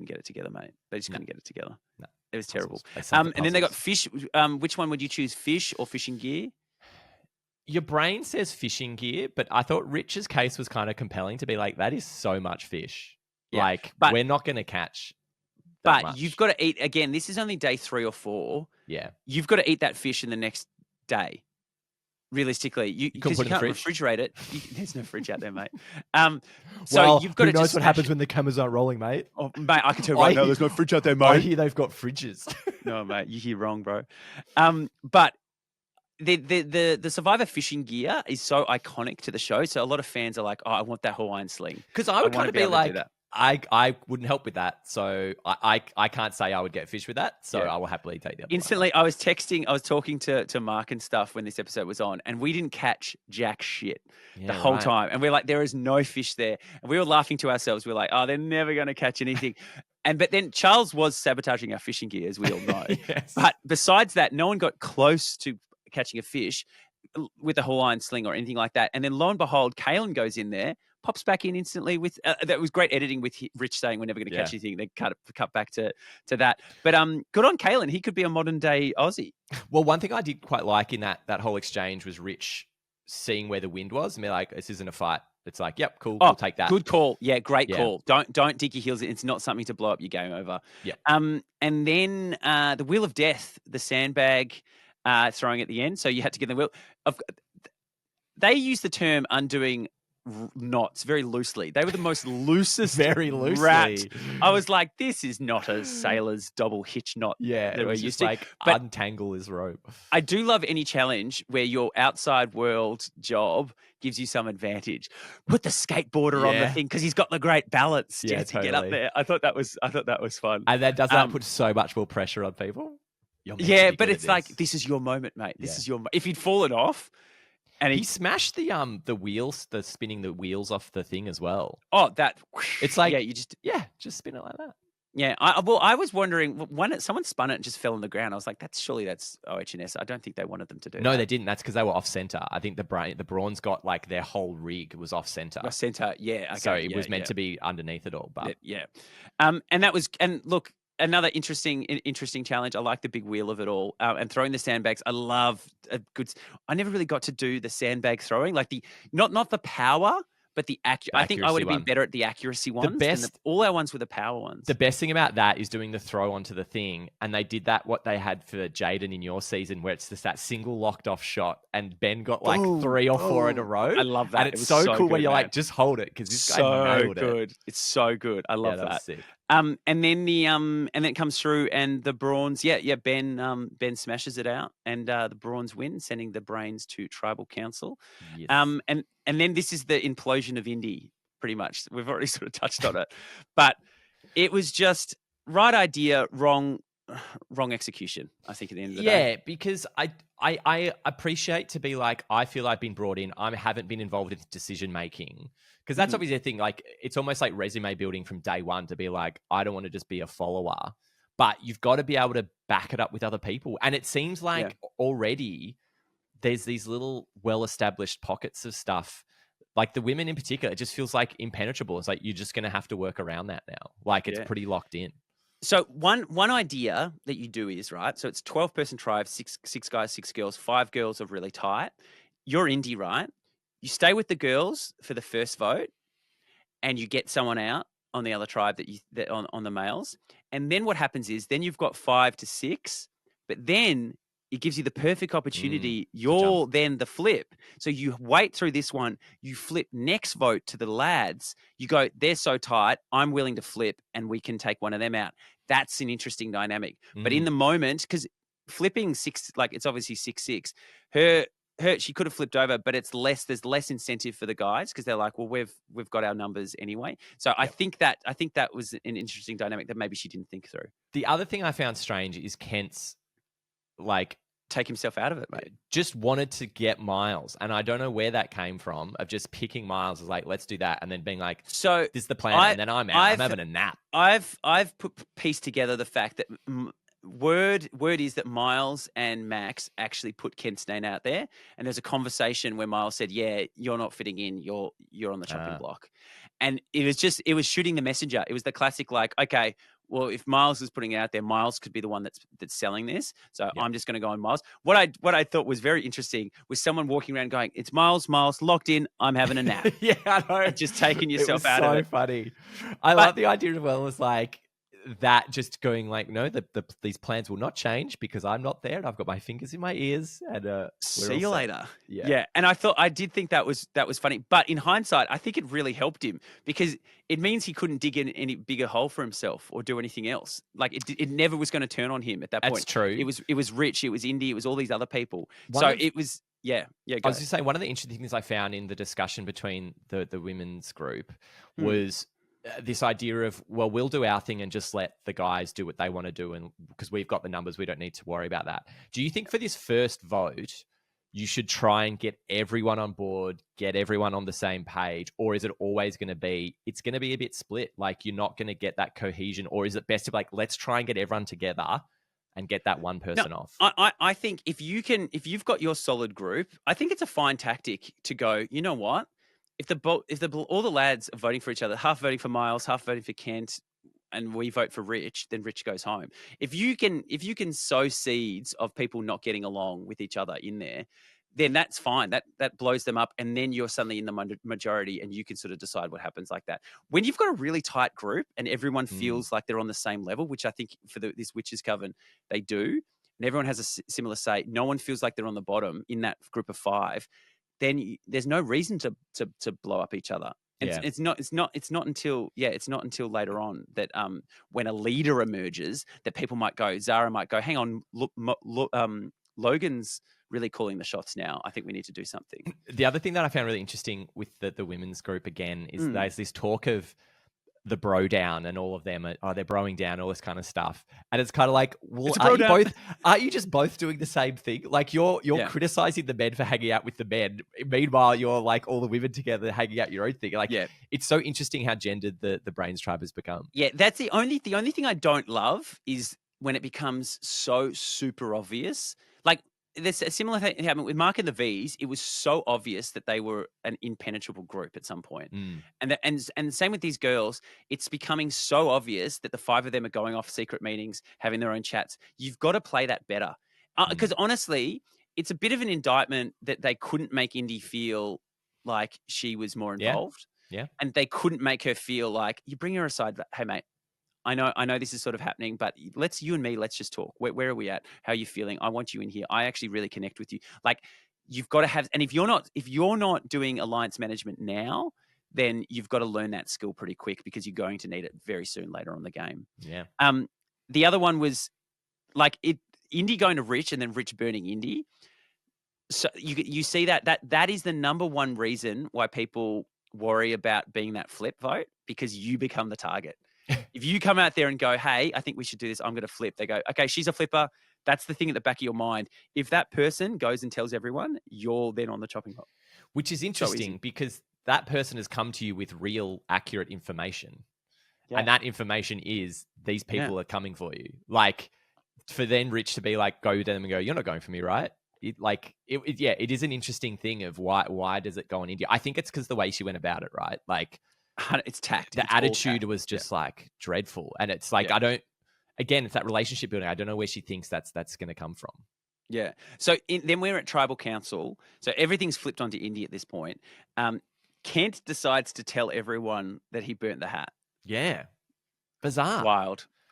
get it together, mate. They just couldn't get it together. No. It was terrible. And then they got fish. Which one would you choose, fish or fishing gear? Your brain says fishing gear, but I thought Rich's case was kind of compelling to be like, that is so much fish. Yeah, but we're not going to catch that much. You've got to eat, again, this is only day 3 or 4. Yeah. You've got to eat that fish in the next day. Realistically, because you can't refrigerate it. There's no fridge out there, mate. So you've got who knows what happens when the cameras aren't rolling, mate? Oh, mate, I can tell right now there's no fridge out there, mate. I hear they've got fridges. No, mate, you hear wrong, bro. But the Survivor fishing gear is so iconic to the show. So a lot of fans are like, "Oh, I want that Hawaiian sling." Because I would kind of be like, I wouldn't help with that. So I can't say I would get fish with that. So I will happily take that. Instantly, I was talking to Mark and stuff when this episode was on, and we didn't catch jack shit the whole time. And we're like, there is no fish there. And we were laughing to ourselves. We're like, oh, they're never going to catch anything. But then Charles was sabotaging our fishing gear, as we all know. Yes. But besides that, no one got close to catching a fish with a Hawaiian sling or anything like that. And then lo and behold, Kaylin goes in there, pops back in instantly with that was great editing with Rich saying we're never going to catch anything. They cut back to that. But good on Kaylin. He could be a modern day Aussie. Well, one thing I did quite like in that whole exchange was Rich seeing where the wind was and be like, this isn't a fight. It's like, yep, cool, we'll take that. Good call. Yeah, great call. Don't dig your heels in. It's not something to blow up your game over. Yeah. And then the Wheel of Death, the sandbag throwing at the end. So you had to get the wheel. They use the term undoing knots very loosely. They were the most loosest very loosely rat. I was like, this is not a sailor's double hitch knot. Yeah, it was just like untangle his rope. I do love any challenge where your outside world job gives you some advantage. Put the skateboarder on the thing because he's got the great balance to get up there. I thought that was fun. And that does that put so much more pressure on people. Yeah, but it's like, this is your moment, mate. This is your if he'd fallen off. And he smashed the wheels, spinning the wheels off the thing as well. Oh, that it's like you just spin it like that. Yeah, I was wondering when someone spun it and just fell on the ground. I was like, that's OH&S. I don't think they wanted them to do that. No, they didn't. That's because they were off center. I think the Brawns got like their whole rig was off center. Off center, yeah. Okay, so it was meant to be underneath it all. But and look. Another interesting challenge. I like the big wheel of it all, and throwing the sandbags. I love a good. I never really got to do the sandbag throwing, like the not the power, but the accuracy. I think I would have been better at the accuracy ones. The best, all our ones were the power ones. The best thing about that is doing the throw onto the thing, and they did that. What they had for Jaden in your season, where it's just that single locked off shot, and Ben got like 3 or 4 in a row. I love that. And it's so cool when you're like, just hold it because this guy nailed it. It's so good. I love that. Sick. And then and then it comes through, and the Brawns, Ben smashes it out, and the Brawns win, sending the brains to Tribal Council. Yes. And then this is the implosion of Indy, pretty much. We've already sort of touched on it, but it was just right idea, wrong wrong execution, I think, at the end of the day. Yeah, because I appreciate to be like, I feel I've been brought in. I haven't been involved in decision making. Because that's obviously a thing. Like, it's almost like resume building from day one to be like, I don't want to just be a follower. But you've got to be able to back it up with other people. And it seems like already there's these little well-established pockets of stuff. Like the women in particular, it just feels like impenetrable. It's like you're just going to have to work around that now. Like it's pretty locked in. So one idea that you do is, right, so it's 12-person tribe, six guys, 6 girls, 5 girls are really tight. You're indie, right? You stay with the girls for the first vote and you get someone out on the other tribe that on the males. And then what happens is then you've got 5 to 6, but then it gives you the perfect opportunity. You're then the flip. So you wait through this one, you flip next vote to the lads. You go, they're so tight, I'm willing to flip and we can take one of them out. That's an interesting dynamic. But in the moment, because flipping 6, like it's obviously 6-6, she could have flipped over, but there's less incentive for the guys because they're like, well, we've got our numbers anyway. So I think that was an interesting dynamic that maybe she didn't think through. The other thing I found strange is Kent's like take himself out of it, mate. Just wanted to get Miles, and I don't know where that came from. Of just picking Miles as like, let's do that, and then being like, so this is the plan, and then I'm out. I'm having a nap. I've pieced together the fact that word is that Miles and Max actually put Kent's name out there, and there's a conversation where Miles said, "Yeah, you're not fitting in. You're on the chopping block," and it was shooting the messenger. It was the classic like, okay, well, if Miles is putting it out there, Miles could be the one that's selling this. So I'm just going to go on Miles. What I thought was very interesting was someone walking around going, "It's Miles, locked in. I'm having a nap." Yeah, I know. And just taking yourself out of it. So funny. I love the idea as well as like that, just going like, no, these plans will not change because I'm not there and I've got my fingers in my ears and see you later. Yeah. And I did think that was funny, but in hindsight, I think it really helped him because it means he couldn't dig in any bigger hole for himself or do anything else. Like it never was going to turn on him at that point. That's true. It was Rich, it was Indy, it was all these other people. It was. Yeah. I was just saying, one of the interesting things I found in the discussion between the women's group was this idea of, well, we'll do our thing and just let the guys do what they want to do, and because we've got the numbers, we don't need to worry about that. Do you think for this first vote, you should try and get everyone on board, get everyone on the same page, or is it always going to be, it's going to be a bit split, like you're not going to get that cohesion, or is it best to be like, let's try and get everyone together and get that one person off? I think if you've got your solid group, I think it's a fine tactic to go, you know what? If all the lads are voting for each other, half voting for Miles, half voting for Kent, and we vote for Rich, then Rich goes home. If you can sow seeds of people not getting along with each other in there, then that's fine. That blows them up, and then you're suddenly in the majority, and you can sort of decide what happens like that. When you've got a really tight group and everyone feels like they're on the same level, which I think for this Witches Coven they do, and everyone has a similar say, no one feels like they're on the bottom in that group of 5. Then there's no reason to blow up each other. And it's not until later on that when a leader emerges that people might go, Zara might go, hang on, look, Logan's really calling the shots now. I think we need to do something. The other thing that I found really interesting with the women's group again is there's this talk of the bro down and all of them they're broing down, all this kind of stuff. And it's kind of like, well, aren't you just both doing the same thing? Like you're criticizing the men for hanging out with the men. Meanwhile, you're like all the women together hanging out your own thing. Like, it's so interesting how gendered the Brains tribe has become. Yeah, that's the only thing I don't love is when it becomes so super obvious. Like, there's a similar thing happened with Mark and the V's. It was so obvious that they were an impenetrable group at some point. And same with these girls. It's becoming so obvious that the 5 of them are going off secret meetings, having their own chats. You've got to play that better. Because honestly, it's a bit of an indictment that they couldn't make Indy feel like she was more involved. Yeah. And they couldn't make her feel like, you bring her aside, hey, mate, I know this is sort of happening, but let's just talk. Where are we at? How are you feeling? I want you in here. I actually really connect with you. Like, you've got to have, and if you're not doing alliance management now, then you've got to learn that skill pretty quick because you're going to need it very soon later on in the game. Yeah. The other one was like Indy going to Rich and then Rich burning Indy. So you see that is the number one reason why people worry about being that flip vote, because you become the target. If you come out there and go, hey, I think we should do this, I'm going to flip. They go, okay, she's a flipper. That's the thing at the back of your mind. If that person goes and tells everyone, you're then on the chopping block. Which is interesting because that person has come to you with real, accurate information. Yeah. And that information is these people are coming for you. Like, for then Rich to be like, go to them and go, you're not going for me, right? It is an interesting thing of why does it go on India? I think it's because the way she went about it, right? Like, it's tact. The attitude was just like dreadful. And it's like, it's that relationship building. I don't know where she thinks that's going to come from. Yeah. So then we're at Tribal Council. So everything's flipped onto Indy at this point. Kent decides to tell everyone that he burnt the hat. Yeah. Bizarre.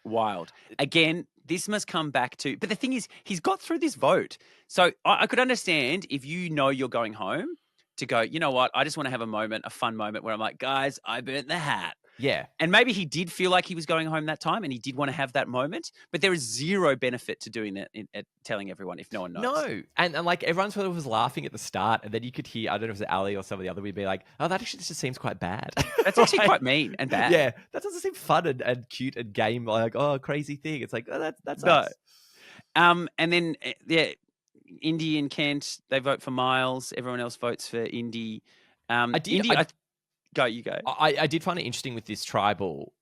Wild. Again, this must come back to... But the thing is, he's got through this vote. So I could understand if you know you're going home to go, you know what, I just want to have a fun moment where I'm like, guys, I burnt the hat. Yeah. And maybe he did feel like he was going home that time and he did want to have that moment, but there is zero benefit to doing that at telling everyone if no one knows. No. And like everyone sort of was laughing at the start and then you could hear, I don't know if it was Ali or some of the other, we'd be like, oh, that actually just seems quite bad. That's actually quite mean and bad. Yeah. That doesn't seem fun and cute and game, like, oh, crazy thing. It's like, oh, that's no. And then, Indy and Kent, they vote for Miles. Everyone else votes for Indy. You go. I did find it interesting with this tribal.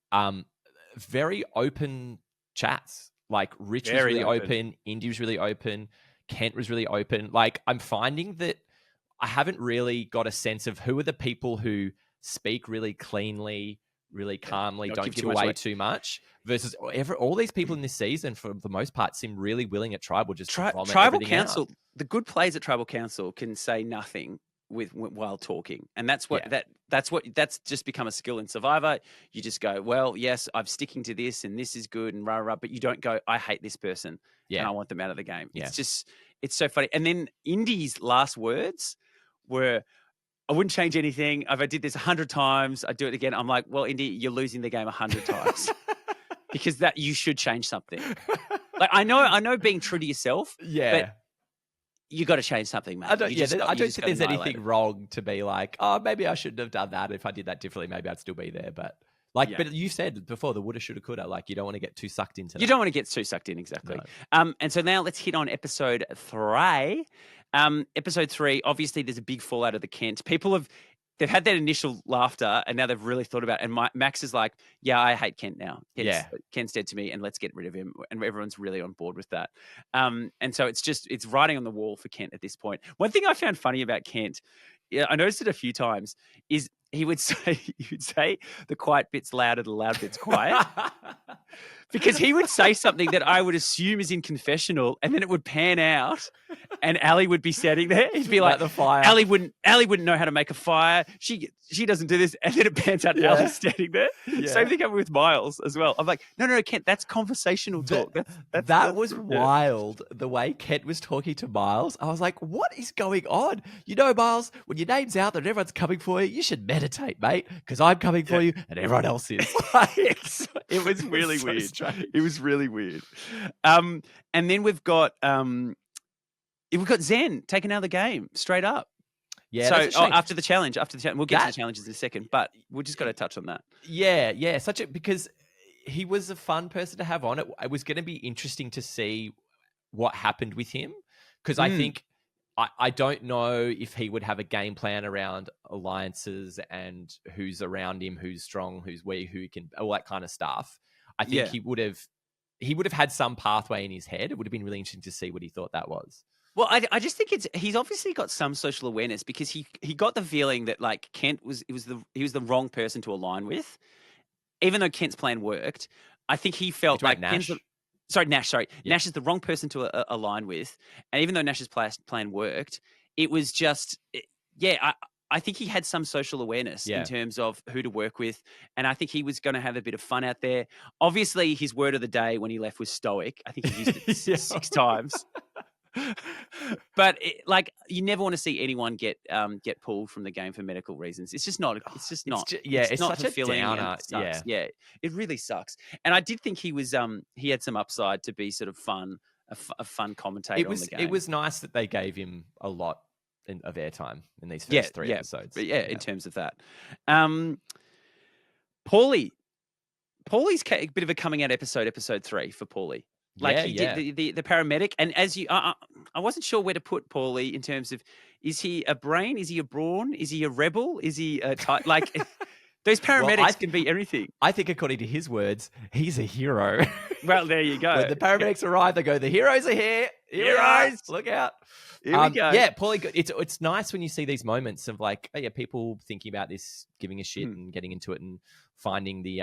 Very open chats. Like Rich was really open. Indy was really open. Kent was really open. Like I'm finding that I haven't really got a sense of who are the people who speak really cleanly, really calmly, don't give away too much. Versus all these people in this season, for the most part, seem really willing at tribal. Just Tribal Council. Out. The good players at Tribal Council can say nothing while talking, and that's that's just become a skill in Survivor. You just go, well, yes, I'm sticking to this, and this is good, and rah, but you don't go, I hate this person, and I want them out of the game. Yeah. It's so funny. And then Indy's last words were, I wouldn't change anything. If I did this 100 times, I'd do it again. I'm like, well, Indy, you're losing the game 100 times because that you should change something. Like I know being true to yourself, but you got to change something, mate. I don't think there's anything wrong to be like, oh, maybe I shouldn't have done that. If I did that differently, maybe I'd still be there. But but you said before the woulda, shoulda, coulda. Like you don't want to get too sucked into that. You don't want to get too sucked in, exactly. No. And so now let's hit on episode 3. Episode 3, obviously there's a big fallout of the Kent. They've had that initial laughter and now they've really thought about it. And Max is like, yeah, I hate Kent now. Kent's dead to me and let's get rid of him. And everyone's really on board with that. And so it's writing on the wall for Kent at this point. One thing I found funny about Kent, I noticed it a few times, is he would say the quiet bit's louder, the loud bit's quiet. Because he would say something that I would assume is in confessional, and then it would pan out, and Ali would be standing there. He'd be like, the fire. Ali wouldn't know how to make a fire. She doesn't do this, and then it pans out, and Ali's standing there. Yeah. Same thing happened with Miles as well. I'm like, no, Kent, that's conversational talk. That was wild. The way Kent was talking to Miles, I was like, what is going on? You know, Miles, when your name's out there and everyone's coming for you, you should meditate, mate, because I'm coming for you, and everyone else is. It was really weird. It was really weird. And then we've got Zen taking out the game straight up. Yeah. So after the challenge, we'll get to the challenges in a second, but we just got to touch on that. Yeah. Because he was a fun person to have on. It was going to be interesting to see what happened with him because I think I don't know if he would have a game plan around alliances and who's around him, who's strong, who's weak, who can, all that kind of stuff. I think he would have had some pathway in his head. It would have been really interesting to see what he thought that was. Well, I just think he's obviously got some social awareness because he got the feeling that like Kent was the wrong person to align with, even though Kent's plan worked. I think he felt like Nash. Nash. Nash is the wrong person to align with, and even though Nash's plan worked, it was just I think he had some social awareness in terms of who to work with. And I think he was going to have a bit of fun out there. Obviously, his word of the day when he left was stoic. I think he used it 6 times. But you never want to see anyone get pulled from the game for medical reasons. It's just not. It's just not. It's not such a downer. It really sucks. And I did think he was. He had some upside to be sort of fun, a fun commentator on the game. It was nice that they gave him a lot of airtime in these first 3 episodes. But in terms of that. Paulie, Paulie's a bit of a coming out episode 3 for Paulie. Like he did the paramedic, and as you, I wasn't sure where to put Paulie in terms of, is he a brain? Is he a brawn? Is he a rebel? Is he a like? Those paramedics can be everything. I think, according to his words, he's a hero. Well, there you go. When the paramedics arrive, they go, "The heroes are here! Heroes, look out!" Here we go. Yeah, Paulie. It's nice when you see these moments of like, oh yeah, people thinking about this, giving a shit, and getting into it, and finding the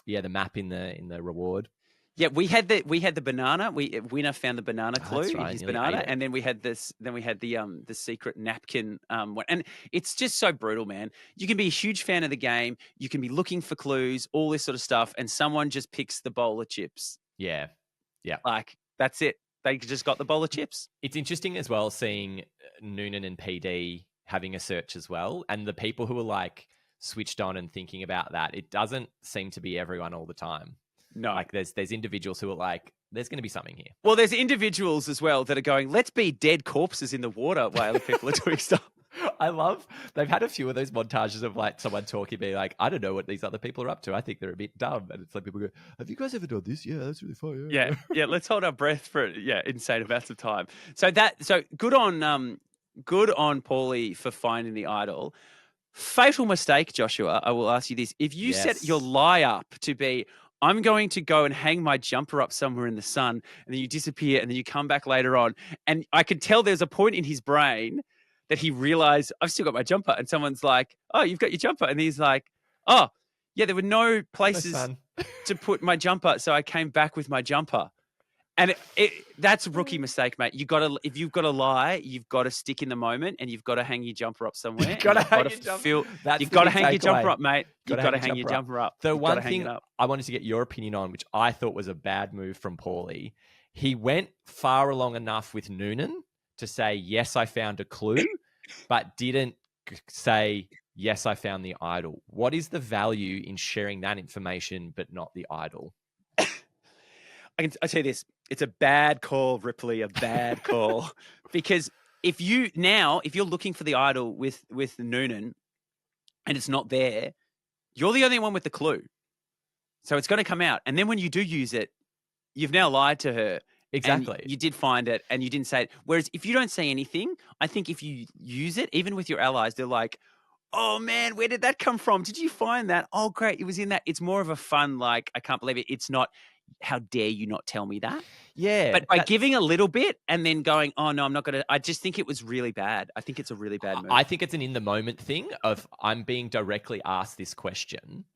the map in the reward. Yeah, we had the banana. Winner found the banana clue in his banana, and then we had this. Then we had the secret napkin one, and it's just so brutal, man. You can be a huge fan of the game. You can be looking for clues, all this sort of stuff, and someone just picks the bowl of chips. Yeah, like that's it. They just got the bowl of chips. It's interesting as well seeing Noonan and PD having a search as well, and the people who are like switched on and thinking about that. It doesn't seem to be everyone all the time. No, like there's individuals who are like, there's going to be something here. Well, there's individuals as well that are going, let's be dead corpses in the water while other people are doing stuff. I love, they've had a few of those montages of like someone talking, being like, I don't know what these other people are up to. I think they're a bit dumb. And it's like people go, have you guys ever done this? Yeah, that's really fun. Yeah. Let's hold our breath for insane amounts of time. So good on Paulie for finding the idol. Fatal mistake, Joshua. I will ask you this: if you set your lie up to be, I'm going to go and hang my jumper up somewhere in the sun, and then you disappear, and then you come back later on, and I could tell there's a point in his brain that he realized, I've still got my jumper, and someone's like, oh, you've got your jumper, and he's like, oh, yeah, there were no places to put my jumper, so I came back with my jumper. And that's a rookie mistake, mate. If you've got to lie, you've got to stick in the moment, and you've got to hang your jumper up somewhere. You've got to hang your jumper up, mate. You've got to hang your jumper up. The one thing I wanted to get your opinion on, which I thought was a bad move from Paulie, he went far along enough with Noonan to say, yes, I found a clue, but didn't say, yes, I found the idol. What is the value in sharing that information, but not the idol? I tell you this, it's a bad call, Ripley, a bad call. Because if you're looking for the idol with Noonan and it's not there, you're the only one with the clue. So it's going to come out. And then when you do use it, you've now lied to her. Exactly. You did find it and you didn't say it. Whereas if you don't say anything, I think if you use it, even with your allies, they're like, oh man, where did that come from? Did you find that? Oh, great. It was in that. It's more of a fun, like, I can't believe it. It's not, how dare you not tell me that? Yeah. But by giving a little bit and then going, oh no, I'm not going to, I just think it was really bad. I think it's a really bad move. I think it's an in the moment thing of, I'm being directly asked this question.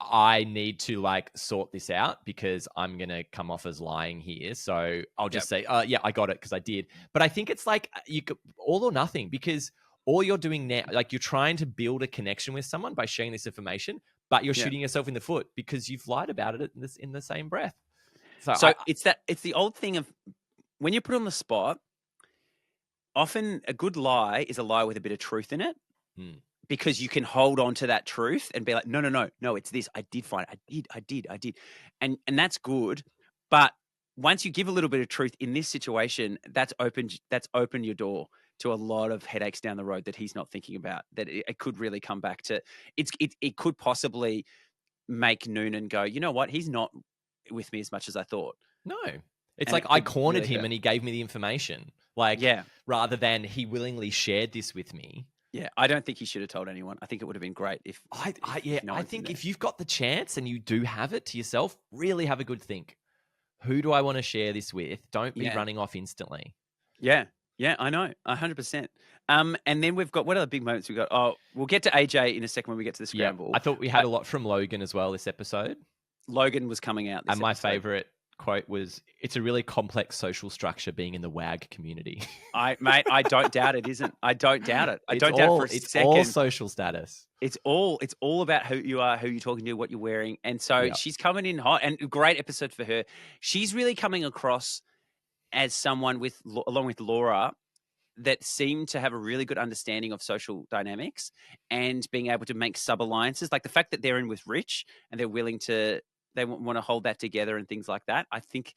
I need to like sort this out because I'm going to come off as lying here. So I'll just say, yeah, I got it because I did. But I think it's like you could, all or nothing, because all you're doing now, like you're trying to build a connection with someone by sharing this information, but you're shooting yourself in the foot because you've lied about it in the same breath. So it's the old thing of when you're put on the spot, often a good lie is a lie with a bit of truth in it. Because you can hold on to that truth and be like, no, it's this. I did find it. I did. And that's good. But once you give a little bit of truth in this situation, that's opened your door to a lot of headaches down the road that he's not thinking about, that it could really come back to. It could possibly make Noonan go, you know what? He's not with me as much as I thought. No. It's like I cornered him and he gave me the information. Rather than he willingly shared this with me. Yeah, I don't think he should have told anyone. I think it would have been great if I think if you've got the chance and you do have it to yourself, really have a good think. Who do I want to share this with? Don't be running off instantly. Yeah, I know, 100%. And then we've got, what other big moments we've got? Oh, we'll get to AJ in a second when we get to the scramble. Yeah, I thought we had a lot from Logan as well this episode. Logan was coming out this episode. My favourite quote was, it's a really complex social structure being in the WAG community. I don't doubt it isn't. I don't doubt it. I don't doubt for a second. It's all social status. It's all about who you are, who you're talking to, what you're wearing. And so she's coming in hot, and a great episode for her. She's really coming across as someone along with Laura, that seem to have a really good understanding of social dynamics and being able to make sub-alliances. Like the fact that they're in with Rich and they're willing to, they want to hold that together and things like that. I think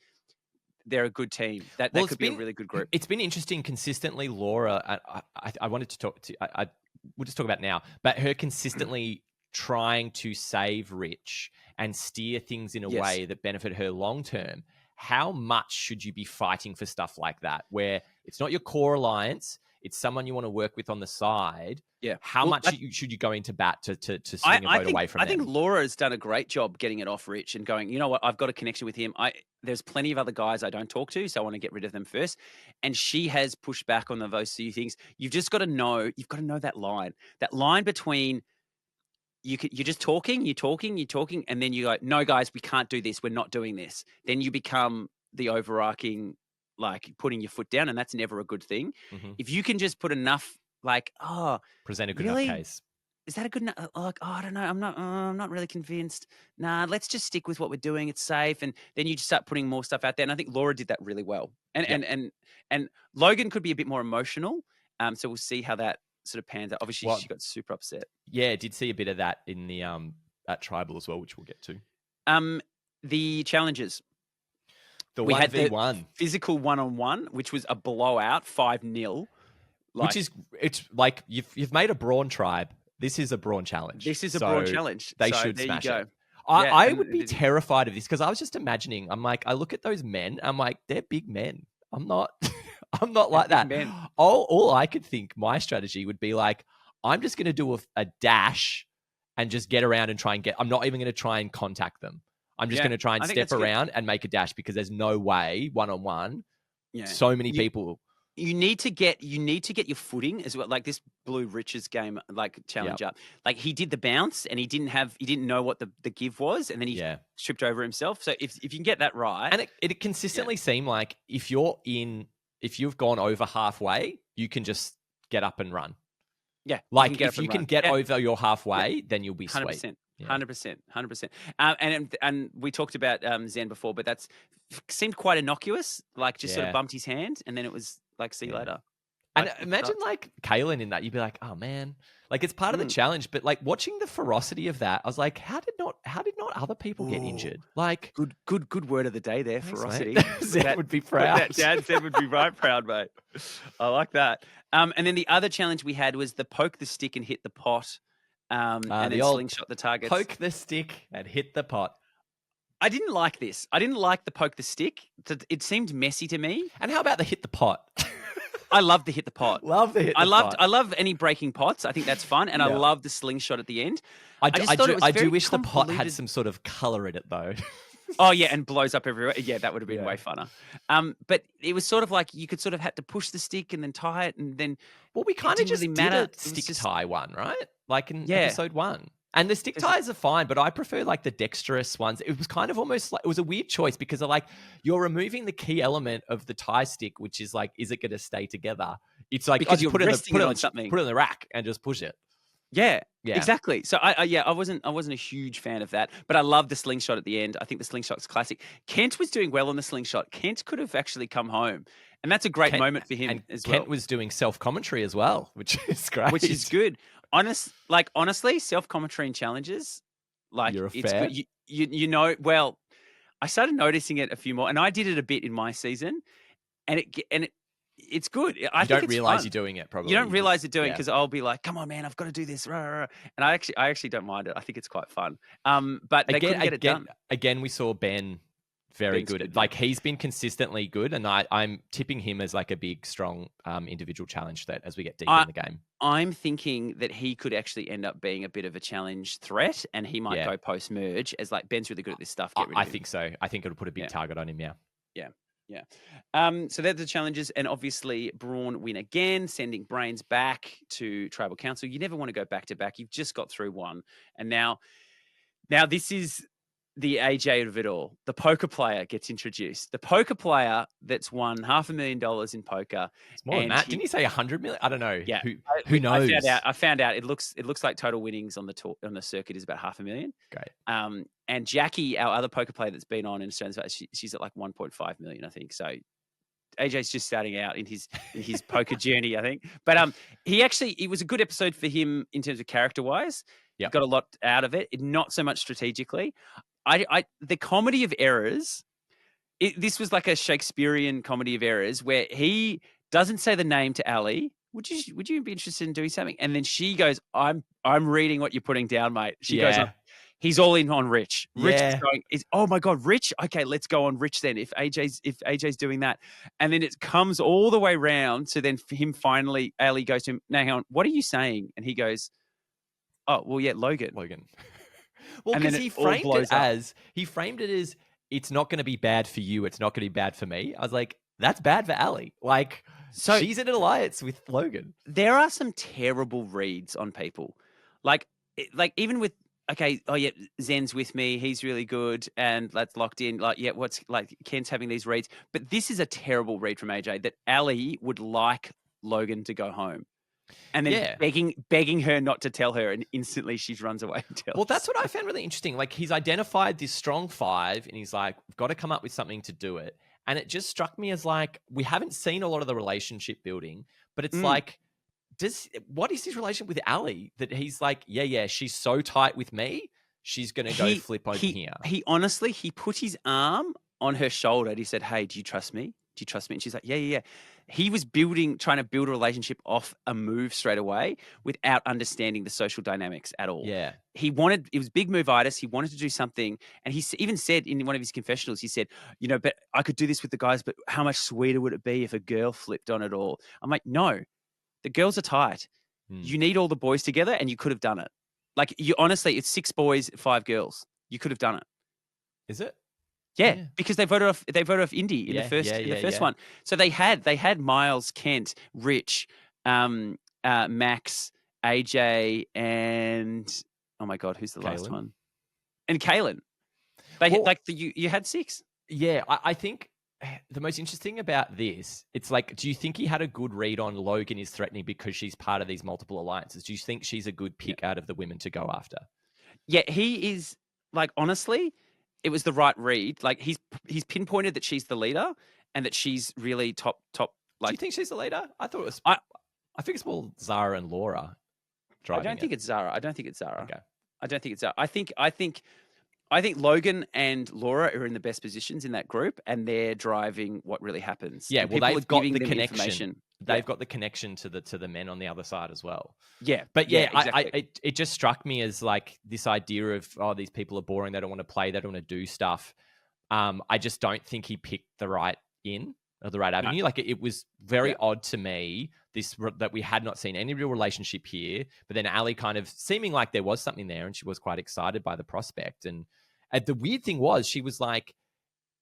they're a good team. That could be a really good group. It's been interesting consistently, Laura. I wanted to talk to, we'll just talk about now, but her consistently trying to save Rich and steer things in a way that benefit her long term, how much should you be fighting for stuff like that, where it's not your core alliance, it's someone you want to work with on the side? Yeah. How much should you go into bat to swing a vote away from them? I think Laura has done a great job getting it off Rich and going, you know what, I've got a connection with him. There's plenty of other guys I don't talk to, so I want to get rid of them first. And she has pushed back on those few things. You've just got to know, that line between you're just talking, and then you go, no, guys, we can't do this. We're not doing this. Then you become the overarching, like putting your foot down, and that's never a good thing. Mm-hmm. If you can just put enough, like, present a good really? enough case. Is that a good enough? Like, I don't know. I'm not really convinced. Nah, let's just stick with what we're doing. It's safe. And then you just start putting more stuff out there. And I think Laura did that really well. And Logan could be a bit more emotional. So we'll see how that sort of pans out. Obviously, she got super upset. Yeah, did see a bit of that in the at Tribal as well, which we'll get to. The challenges. We had the physical 1-on-1, which was a blowout, 5-0. It's like you've made a Brawn tribe. This is a Brawn challenge. They should smash it. I would be terrified of this, because I was just imagining. I'm like, I look at those men. I'm like, they're big men. I'm not. I'm not like that. All I could think my strategy would be like, I'm just going to do a dash and just get around and try and get. I'm not even going to try and contact them. I'm just going to try and step around and make a dash, because there's no way 1-on-1. Yeah. So many people. You need to get your footing as well. Like this blew Rich's game challenge up. Like he did the bounce and he didn't know what the give was, and then he tripped over himself. So if you can get that right, and it consistently seemed like if you've gone over halfway, you can just get up and run. Yeah, like if you can get over your halfway, then you'll be 100%. Sweet. 100%. And we talked about Zen before, but that's seemed quite innocuous. Like just sort of bumped his hand, and then it was like, see you later. And imagine like Kaylin in that, you'd be like, oh man, like it's part of the challenge. But like watching the ferocity of that, I was like, how did not other people get injured? Like good word of the day there, ferocity. Zen would be proud. Dad Zen would be right proud, mate. I like that. And then the other challenge we had was the poke the stick and hit the pot. And then slingshot the targets. Poke the stick and hit the pot. I didn't like this. I didn't like the poke the stick. It seemed messy to me. And how about the hit the pot? I love the hit the pot. I love any breaking pots. I think that's fun, and I love the slingshot at the end. I do wish the pot had some sort of color in it, though. Oh yeah, and blows up everywhere. Yeah, that would have been way funner. But it was sort of like you could sort of had to push the stick and then tie it, and then we kind of just did a stick tie one, right? Like in episode 1. And the stick ties are fine, but I prefer like the dexterous ones. It was kind of almost like, it was a weird choice, because you're removing the key element of the tie stick, which is like, is it going to stay together? It's like, because you're resting it on something. Put it in the rack and just push it. Yeah, exactly. So I wasn't a huge fan of that, but I love the slingshot at the end. I think the slingshot's classic. Kent was doing well on the slingshot. Kent could have actually come home, and that's a great moment for him as well. Kent was doing self-commentary as well, which is great. Which is good. Honestly, self-commentary and challenges, you're a fan. Good. You know, well, I started noticing it a few more, and I did it a bit in my season, and it's good. I think don't realize you're doing it. Probably you don't realize you're doing it, because I'll be like, "Come on, man, I've got to do this," and I actually don't mind it. I think it's quite fun. But they couldn't get it done. Again, we saw Ben very good. Like he's been consistently good, and I'm tipping him as like a big, strong individual challenge that as we get deeper in the game. I'm thinking that he could actually end up being a bit of a challenge threat, and he might go post merge as like Ben's really good at this stuff. I think so. I think it'll put a big target on him. Yeah. So they're the challenges, and obviously Brawn win again, sending Brains back to Tribal Council. You never want to go back to back. You've just got through one, and now this is the AJ of it all. The poker player gets introduced. The poker player that's won $500,000 in poker. It's more than that. Didn't he say 100 million? I don't know. Yeah. Who knows? I found out. It looks like total winnings on the circuit is about $500,000. Great. And Jackie, our other poker player that's been on in Australia, she's at like 1.5 million, I think. So AJ's just starting out in his poker journey, I think. But it was a good episode for him in terms of character wise. Yeah. Got a lot out of it. Not so much strategically. The comedy of errors, this was like a Shakespearean comedy of errors where he doesn't say the name to Ali. Would you be interested in doing something? And then she goes, I'm I'm reading what you're putting down, mate. She goes, Yeah. he's all in on Rich. Rich Yeah. oh my God, Rich. Okay, let's go on Rich then. If AJ's doing that. And then it comes all the way round. So then for him finally, Ali goes to him, now hang on, what are you saying? And he goes, oh, well, yeah, Logan. Well, And because then he it all framed blows it up. as it's not going to be bad for you. It's not going to be bad for me. I was like, that's bad for Ali. Like, So she's in an alliance with Logan. there are some terrible reads on people. Like even with, okay, oh yeah, Zen's with me, he's really good, and that's locked in. Like, yeah, what's like Ken's having these reads, but this is a terrible read from AJ that Ali would like Logan to go home, and then begging her not to tell her, and instantly she runs away and tells. Well, that's what I found really interesting. Like, he's identified this strong 5, and he's like, we've got to come up with something to do it. And it just struck me as like, we haven't seen a lot of the relationship building, but it's like, what is his relationship with Ali that he's like, yeah, she's so tight with me, she's going to go flip over here. He honestly, he put his arm on her shoulder and he said, hey, do you trust me? Do you trust me? And she's like, yeah. He was trying to build a relationship off a move straight away without understanding the social dynamics at all. Yeah. It was big move-itis. He wanted to do something. And he even said in one of his confessionals, he said, but I could do this with the guys, but how much sweeter would it be if a girl flipped on it all? I'm like, no, the girls are tight. You need all the boys together and you could have done it. Like, honestly, it's 6 boys, 5 girls. You could have done it. Is it? Yeah, because they voted off Indy in the first one. So they had Miles, Kent, Rich, Max, AJ, and oh my God, who's the last one? And Kaylin. You had 6. Yeah, I think the most interesting about this, it's like, do you think he had a good read on Logan is threatening because she's part of these multiple alliances? Do you think she's a good pick out of the women to go after? Yeah, he is. Like, honestly, it was the right read. Like, he's pinpointed that she's the leader and that she's really top. Like, do you think she's the leader? I thought it was. I think it's more Zara and Laura driving. I don't think it's Zara. Okay. I don't think it's Zara. I think Logan and Laura are in the best positions in that group, and they're driving what really happens. Yeah, well, they've got the connection. They've Yeah. got the connection to the men on the other side as well. Yeah, but yeah, exactly. It just struck me as like this idea of, oh, these people are boring. They don't want to play. They don't want to do stuff. I just don't think he picked the right avenue. Like, it was very odd to me that we had not seen any real relationship here. But then Ali kind of seeming like there was something there, and she was quite excited by the prospect. And the weird thing was, she was like,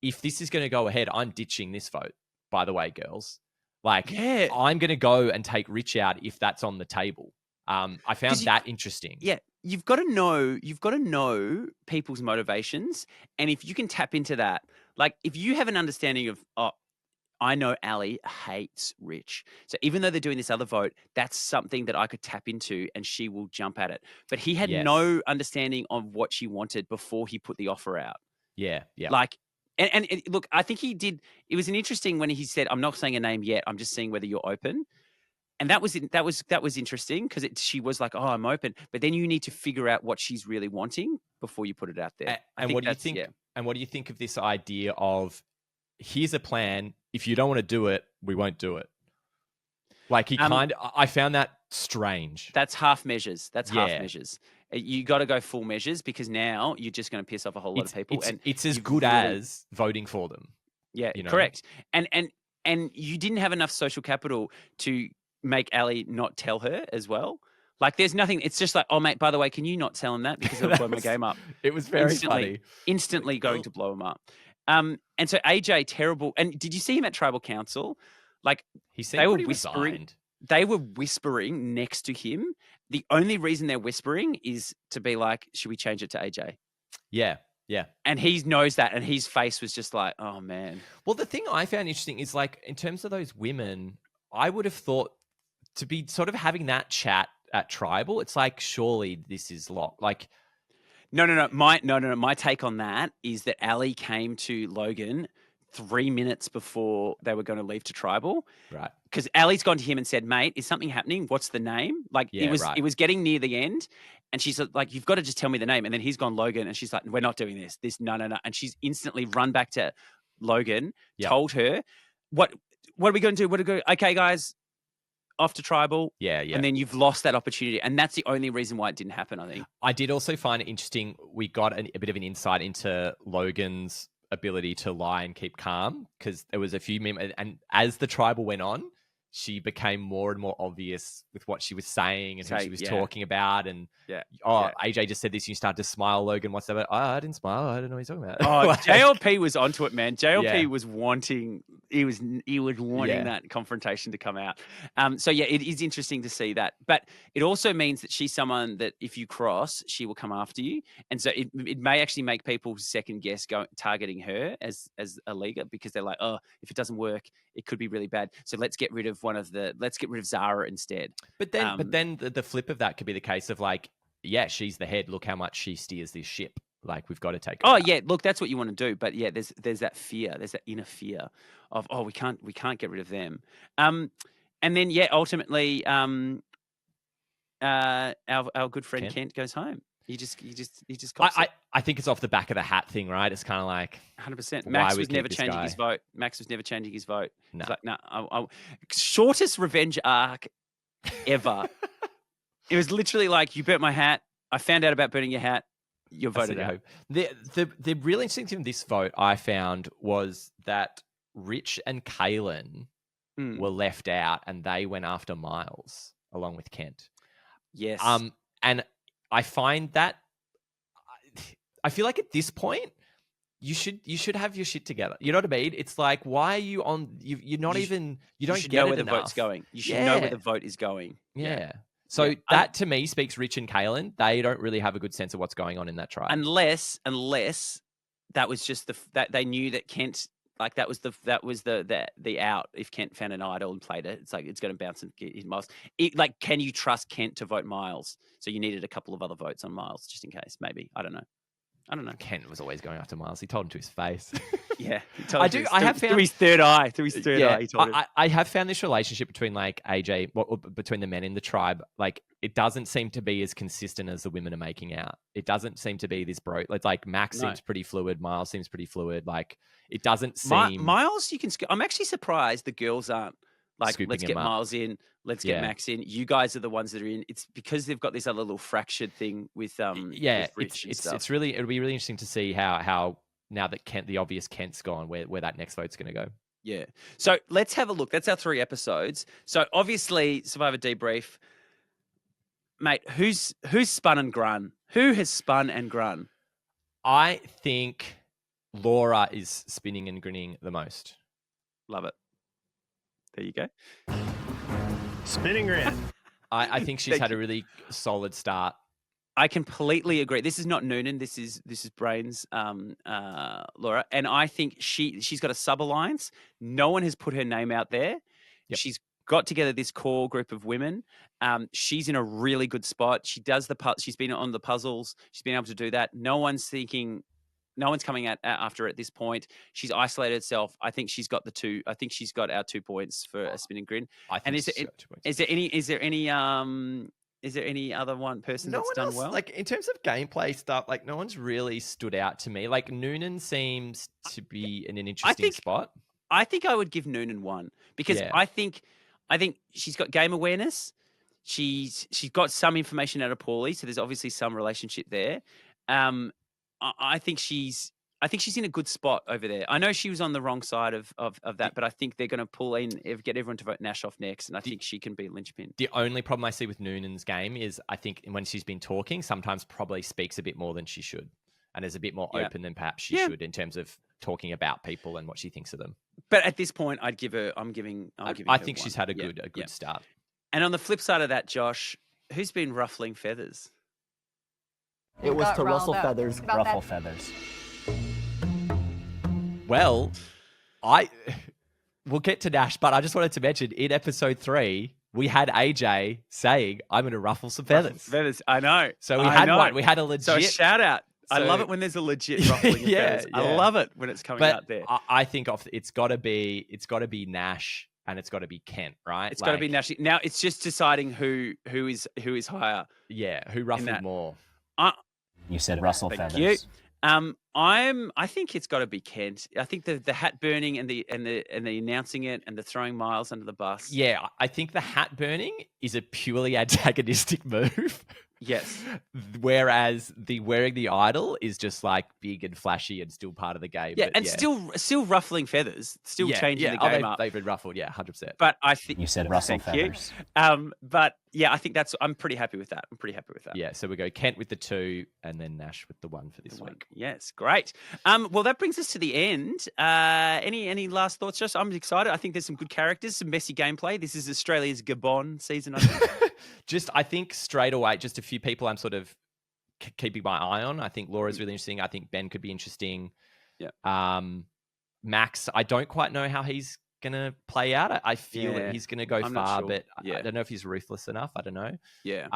if this is going to go ahead, I'm ditching this vote, by the way, girls. Like, I'm going to go and take Rich out if that's on the table. I found that interesting. Yeah, you've got to know people's motivations, and if you can tap into that, like, if you have an understanding of, I know Ali hates Rich, so even though they're doing this other vote, that's something that I could tap into, and she will jump at it. But he had no understanding of what she wanted before he put the offer out. Yeah. Like. And look, I think he did. It was an interesting when he said, "I'm not saying a name yet. I'm just seeing whether you're open." And that was interesting because she was like, "Oh, I'm open," but then you need to figure out what she's really wanting before you put it out there. And what do you think? And what do you think of this idea of, here's a plan. If you don't want to do it, we won't do it. Like, I found that strange. That's half measures. Half measures. You got to go full measures, because now you're just going to piss off a whole lot of people. And it's as good as voting for them. Yeah, correct. And you didn't have enough social capital to make Ali not tell her as well. Like, there's nothing. It's just like, oh, mate, by the way, can you not tell him that, because it'll blow my game up. It was very funny. Instantly going to blow him up. And so AJ, terrible. And did you see him at Tribal Council? Like, he seemed pretty resigned. They were whispering next to him. The only reason they're whispering is to be like, should we change it to AJ? Yeah. And he knows that, and his face was just like, oh, man. Well, the thing I found interesting is, like, in terms of those women, I would have thought to be sort of having that chat at Tribal, it's like, surely this is locked. Like, No. My take on that is that Ali came to Logan 3 minutes before they were going to leave to Tribal. Right. Because Ali's gone to him and said, mate, is something happening? What's the name? Like, it was getting near the end. And she's like, you've got to just tell me the name. And then he's gone, Logan. And she's like, we're not doing this. No. And she's instantly run back to Logan, told her, what are we going to do? Okay, guys. off to tribal. Yeah. And then you've lost that opportunity. And that's the only reason why it didn't happen, I think. I did also find it interesting. We got a bit of an insight into Logan's ability to lie and keep calm, because there was a few and as the tribal went on, she became more and more obvious with what she was saying and who she was talking about. And AJ just said this, you start to smile, Logan. What's that about? Oh, I didn't smile. I don't know what you're talking about. Oh, JLP was onto it, man. JLP was wanting, he was wanting that confrontation to come out. So yeah, it is interesting to see that. But it also means that she's someone that if you cross, she will come after you. And so it may actually make people second guess targeting her as a leaguer, because they're like, oh, if it doesn't work, it could be really bad. So let's get rid of Zara instead. But then the flip of that could be the case of like, yeah, she's the head. Look how much she steers this ship. Like, we've got to take her out. Yeah, look, that's what you want to do. But yeah, there's that fear. There's that inner fear of, we can't get rid of them. And then ultimately, our good friend Kent goes home. He just cops it. I think it's off the back of the hat thing, right? It's kind of like 100%. Max was never changing his vote. Max was never changing his vote. No. It's like, no, shortest revenge arc ever. It was literally like, you burnt my hat. I found out about burning your hat. You're voted out. The really interesting thing in this vote I found was that Rich and Kaylin were left out, and they went after Miles along with Kent. Yes. And I find that I feel like at this point you should have your shit together. You know what I mean? It's like, why are you on? You don't know where the vote's going. You should know where the vote is going. Yeah. So that to me speaks Rich and Kaylin. They don't really have a good sense of what's going on in that tribe, unless that was just that they knew that Kent, like that was the out. If Kent found an idol and played it, it's like it's going to bounce and get Miles. Like, can you trust Kent to vote Miles? So you needed a couple of other votes on Miles just in case. Maybe, I don't know. Kent was always going after Miles. He told him to his face. Yeah, I have found through his third eye. He told him. I have found this relationship between like AJ, between the men in the tribe. Like, it doesn't seem to be as consistent as the women are making out. It doesn't seem to be this bro. It's like Max seems pretty fluid. Miles seems pretty fluid. Like, it doesn't seem Miles. I'm actually surprised the girls aren't like, let's get Miles in. Let's get Max in. You guys are the ones that are in. It's because they've got this other little fractured thing with with Rich and stuff. It'll be really interesting to see how now that the obvious Kent's gone, where that next vote's going to go. Yeah. So let's have a look. That's our 3 episodes. So obviously, Survivor Debrief, mate. Who's spun and grun? Who has spun and grun? I think Laura is spinning and grinning the most. Love it. There you go. Spinning grin. I think she's had a really solid start. I completely agree. This is not Noonan. This is Brain's Laura, and I think she's got a sub alliance. No one has put her name out there. Yep. She's got together this core group of women. She's in a really good spot. She does she's been on the puzzles. She's been able to do that. No one's coming after her at this point. She's isolated herself. I think she's got she's got our 2 points for a spinning grin. Is there any other one person that's done well? Like, in terms of gameplay stuff, like, no one's really stood out to me. Like, Noonan seems to be in an interesting spot. I think I would give Noonan 1 because I think she's got game awareness. She's got some information out of Paulie, so there's obviously some relationship there. I think she's in a good spot over there. I know she was on the wrong side of that, but I think they're going to pull in, get everyone to vote Nash off next, and I think she can be linchpin. The only problem I see with Noonan's game is I think when she's been talking, sometimes probably speaks a bit more than she should, and is a bit more open than perhaps she should in terms of talking about people and what she thinks of them. But at this point, I think she's had a good start. And on the flip side of that, Josh, who's been ruffling feathers? It was to rustle feathers, ruffle feathers. Well, we'll get to Nash, but I just wanted to mention in episode 3, we had AJ saying, "I'm going to ruffle some feathers." Feathers, I know. So we had one. We had a legit. So a shout out. I love it when there's a legit ruffling of feathers. I love it when it's coming out there. I think it's got to be Nash. And it's got to be Kent, right? It's got to be Nash. Now it's just deciding who is higher. Yeah, who ruffled more. You said rustle feathers. You. I think it's got to be Kent. I think the hat burning and the announcing it and the throwing Miles under the bus. Yeah, I think the hat burning is a purely antagonistic move. Yes. Whereas the wearing the idol is just like big and flashy and still part of the game. Yeah, but and still ruffling feathers, still changing the game up. They've been ruffled, 100%. But I think You said rustle feathers. But yeah, I think I'm pretty happy with that. Yeah, so we go Kent with the 2 and then Nash with the 1 for this week. Yes, great. Well, that brings us to the end. Any last thoughts, Josh? I'm excited. I think there's some good characters, some messy gameplay. This is Australia's Gabon season, I think. I think straight away, just a few people I'm sort of keeping my eye on. I think Laura's really interesting. I think Ben could be interesting. Yeah. Max, I don't quite know how he's going to play out. I feel that he's going to go far, sure. but I don't know if he's ruthless enough. I don't know. Yeah.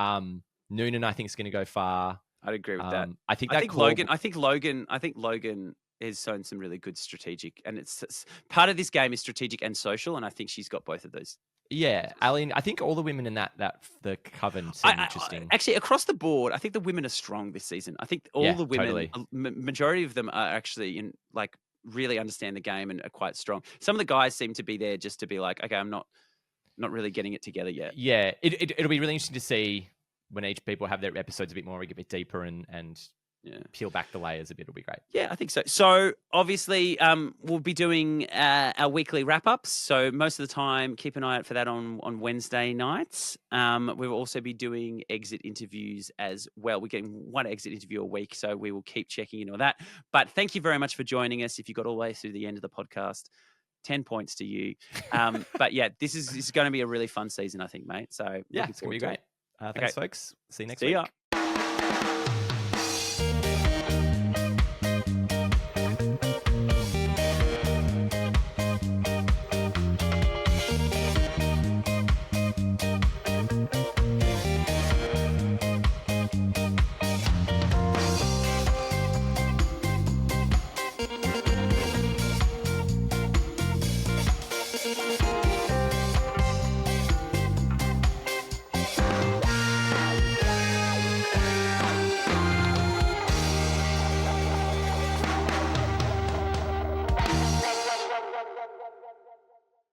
Noonan, I think, is going to go far. I'd agree with that. I think Logan has shown some really good strategic, and it's part of this game is strategic and social, and I think she's got both of those. Yeah, Aline, I think all the women in the coven seem interesting. Actually, across the board, I think the women are strong this season. I think all the women, totally. Majority of them are actually really understand the game and are quite strong. Some of the guys seem to be there just to be like, okay, I'm not really getting it together yet. Yeah, it'll be really interesting to see when each people have their episodes a bit more, we get a bit deeper and peel back the layers a bit. It'll be great. Yeah, I think so. So obviously, we'll be doing our weekly wrap-ups. So most of the time, keep an eye out for that on Wednesday nights. We will also be doing exit interviews as well. We're getting one exit interview a week, so we will keep checking in on that. But thank you very much for joining us. If you got all the way through the end of the podcast, 10 points to you. But yeah, this is going to be a really fun season, I think, mate. So it's going to be great. Thanks, folks. See you next week. See ya.